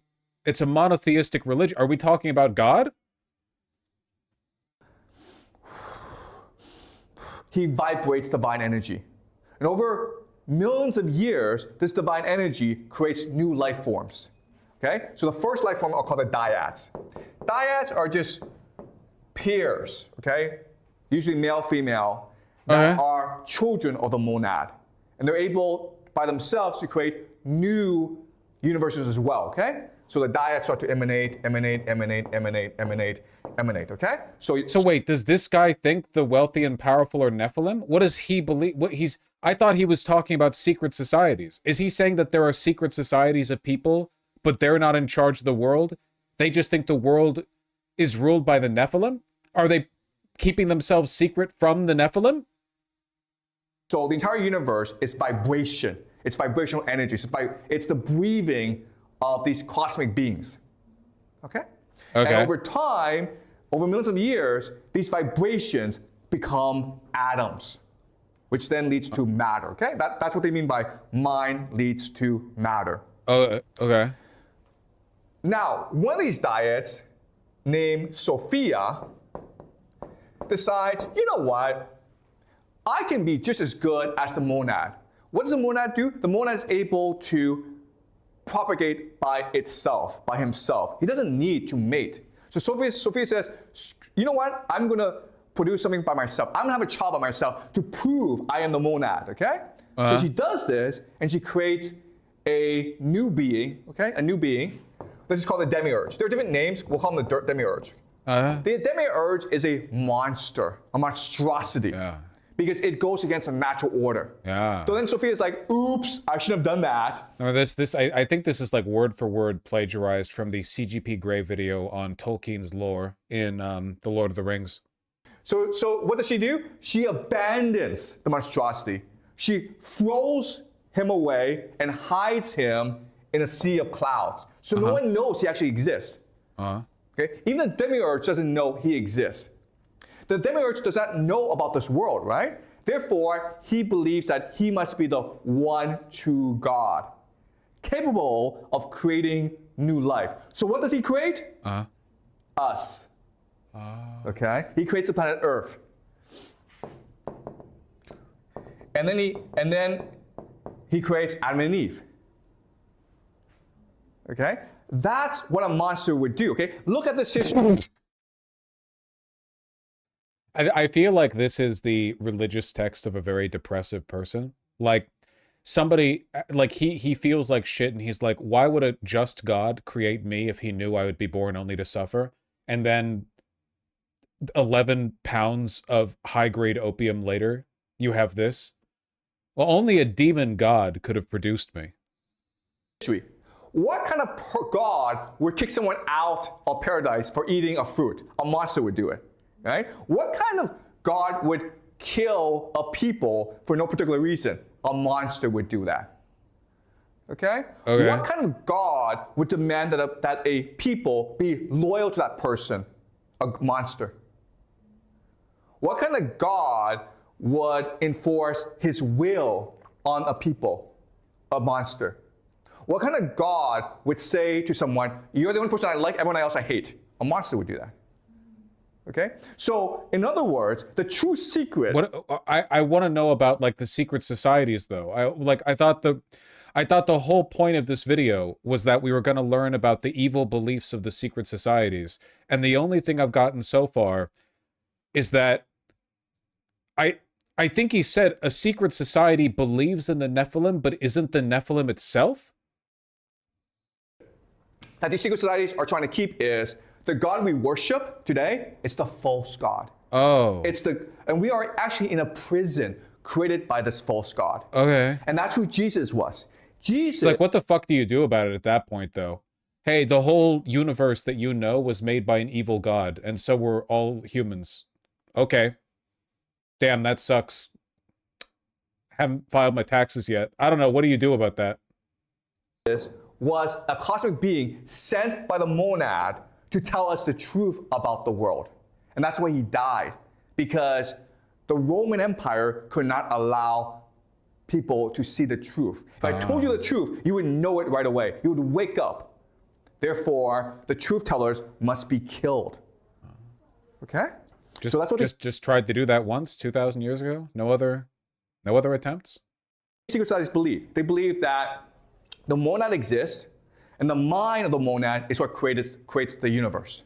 it's a monotheistic religion. Are we talking about God? He vibrates divine energy. And over millions of years, this divine energy creates new life forms, okay? So the first life form are called the dyads. Dyads are just pairs, okay? Usually male, female, that are children of the monad. And they're able by themselves to create new universes as well, okay? So the dyads start to emanate, okay? So wait, does this guy think the wealthy and powerful are Nephilim? What does he believe? I thought he was talking about secret societies. Is he saying that there are secret societies of people, but they're not in charge of the world? They just think the world is ruled by the Nephilim? Are they keeping themselves secret from the Nephilim? So the entire universe is vibration. It's vibrational energy. It's the breathing of these cosmic beings. Okay? And over time, over millions of years, these vibrations become atoms, which then leads to matter. Okay? That's what they mean by mind leads to matter. Oh, okay. Now, one of these dyads, named Sophia, decides, you know what? I can be just as good as the monad. What does the monad do? The monad is able to propagate by itself, by himself. He doesn't need to mate. So Sophia says, you know what? I'm going to produce something by myself. I'm going to have a child by myself to prove I am the monad, okay? So she does this, and she creates a new being, okay? A new being. This is called the demiurge. There are different names. We'll call them the demiurge. The demiurge is a monster, a monstrosity. Yeah. Because it goes against the natural order. Yeah. So then Sophia's like, oops, I shouldn't have done that. No, I think this is like word for word plagiarized from the CGP Grey video on Tolkien's lore in The Lord of the Rings. So what does she do? She abandons the monstrosity. She throws him away and hides him in a sea of clouds. So no one knows he actually exists. Okay? Even the demiurge doesn't know he exists. The demiurge does not know about this world, right? Therefore, he believes that he must be the one true God, capable of creating new life. So what does he create? Us. Okay? He creates the planet Earth. And then he creates Adam and Eve. Okay? That's what a monster would do, okay? Look at this history. I feel like this is the religious text of a very depressive person. Like, somebody, like, he feels like shit, and he's like, why would a just God create me if he knew I would be born only to suffer? And then 11 pounds of high-grade opium later, you have this? Well, only a demon god could have produced me. What kind of God would kick someone out of paradise for eating a fruit? A monster would do it. Right? What kind of God would kill a people for no particular reason? A monster would do that. Okay? What kind of God would demand that a people be loyal to that person? A monster. What kind of God would enforce his will on a people? A monster. What kind of God would say to someone, you're the only person I like, everyone else I hate? A monster would do that. Okay? So, in other words, the true secret... I want to know about, like, the secret societies, though. I thought the whole point of this video was that we were going to learn about the evil beliefs of the secret societies. And the only thing I've gotten so far is that I think he said a secret society believes in the Nephilim, but isn't the Nephilim itself? That these secret societies are trying to keep is... the God we worship today is the false God. And we are actually in a prison created by this false God. Okay. And that's who Jesus was. Jesus. Like, what the fuck do you do about it at that point, though? Hey, the whole universe that you know was made by an evil god, and so were all humans. Okay. Damn, that sucks. Haven't filed my taxes yet. I don't know. What do you do about that? Was a cosmic being sent by the monad to tell us the truth about the world. And that's why he died, because the Roman Empire could not allow people to see the truth. If I told you the truth, you would know it right away. You would wake up. Therefore, the truth tellers must be killed. Okay? Just, so that's what just tried to do that once, 2,000 years ago? No other attempts? Secret societies believe. They believe that the monad exists, and the mind of the monad is what creates the universe.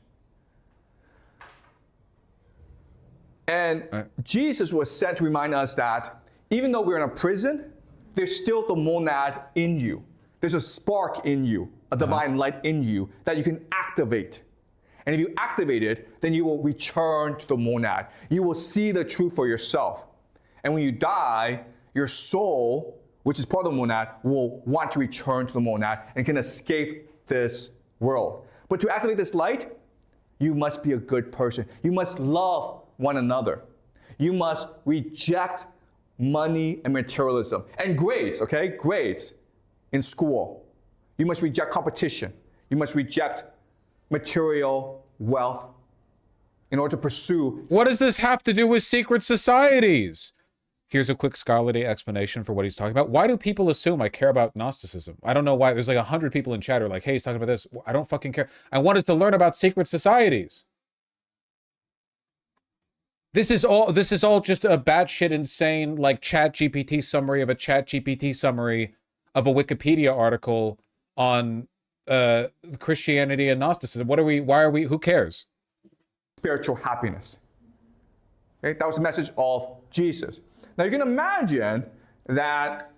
And Jesus was sent to remind us that even though we're in a prison, there's still the monad in you. There's a spark in you, a divine light in you that you can activate. And if you activate it, then you will return to the monad. You will see the truth for yourself. And when you die, your soul, which is part of the monad, will want to return to the monad and can escape this world. But to activate this light, you must be a good person. You must love one another. You must reject money and materialism. And grades, okay? Grades in school. You must reject competition. You must reject material wealth in order to pursue. What does this have to do with secret societies? Here's a quick scholarly explanation for what he's talking about. Why do people assume I care about Gnosticism? I don't know why. There's like 100 people in chat who are like, hey, he's talking about this. I don't fucking care. I wanted to learn about secret societies. This is all just a batshit insane, like ChatGPT summary of a ChatGPT summary of a Wikipedia article on Christianity and Gnosticism. Who cares? Spiritual happiness. Okay? That was the message of Jesus. Now you can imagine that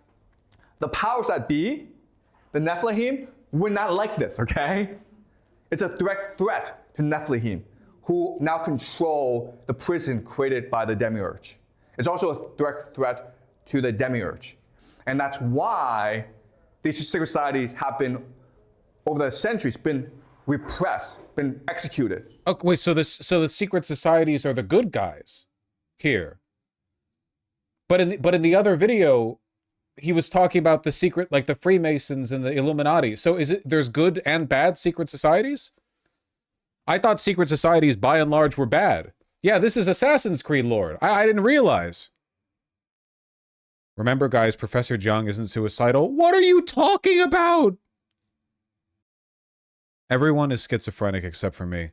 the powers that be, the Nephilim, would not like this, okay? It's a direct threat to Nephilim, who now control the prison created by the demiurge. It's also a direct threat to the demiurge. And that's why these secret societies have been, over the centuries, been repressed, been executed. Okay, wait, so the secret societies are the good guys here. But in the other video, he was talking about the secret, like the Freemasons and the Illuminati. So there's good and bad secret societies? I thought secret societies, by and large, were bad. Yeah, this is Assassin's Creed lore. I didn't realize. Remember, guys, Professor Jiang isn't suicidal. What are you talking about? Everyone is schizophrenic except for me.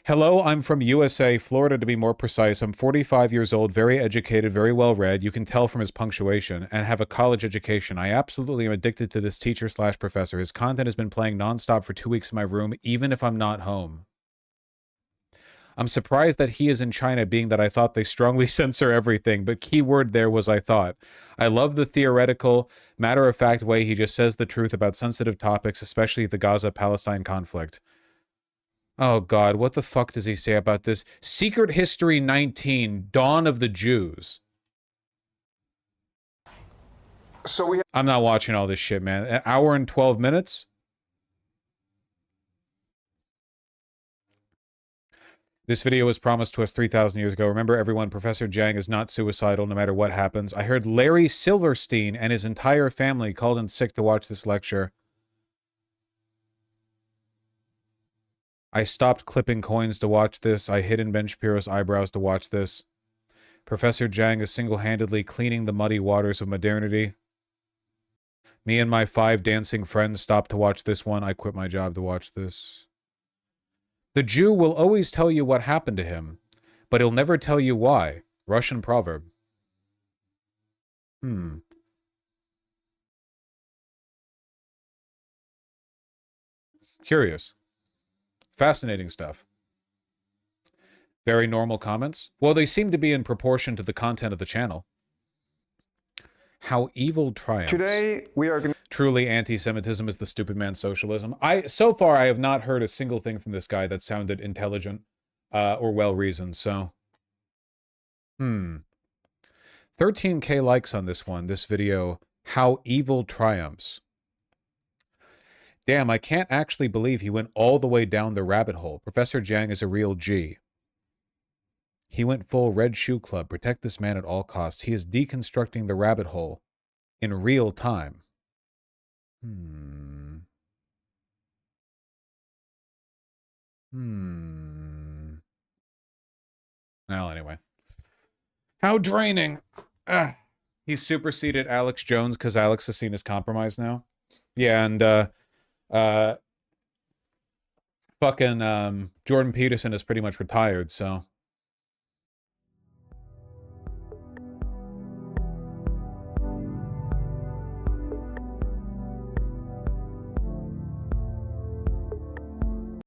Hello, I'm from USA, Florida to be more precise. I'm 45 years old, very educated, very well read. You can tell from his punctuation, and have a college education. I absolutely am addicted to this teacher/professor. His content has been playing nonstop for 2 weeks in my room, even if I'm not home. I'm surprised that he is in China, being that I thought they strongly censor everything, but key word there was I thought. I love the theoretical, matter-of-fact way he just says the truth about sensitive topics, especially the Gaza-Palestine conflict. Oh God, what the fuck does he say about this? Secret History 19, Dawn of the Jews. So I'm not watching all this shit, man. An hour and 12 minutes? This video was promised to us 3,000 years ago. Remember, everyone, Professor Jiang is not suicidal no matter what happens. I heard Larry Silverstein and his entire family called in sick to watch this lecture. I stopped clipping coins to watch this. I hid in Ben Shapiro's eyebrows to watch this. Professor Jiang is single-handedly cleaning the muddy waters of modernity. Me and my 5 dancing friends stopped to watch this one. I quit my job to watch this. The Jew will always tell you what happened to him, but he'll never tell you why. Russian proverb. Curious. Fascinating stuff. Very normal comments. Well, they seem to be in proportion to the content of the channel. How evil triumphs. today we are going to... Truly anti-Semitism is the stupid man's socialism. So far, I have not heard a single thing from this guy that sounded intelligent or well-reasoned, so... 13K likes on this one, this video. How evil triumphs. Damn, I can't actually believe he went all the way down the rabbit hole. Professor Jiang is a real G. He went full Red Shoe Club. Protect this man at all costs. He is deconstructing the rabbit hole in real time. Well, anyway. How draining. He's superseded Alex Jones because Alex is seen as compromised now. Yeah, and fucking Jordan Peterson is pretty much retired, so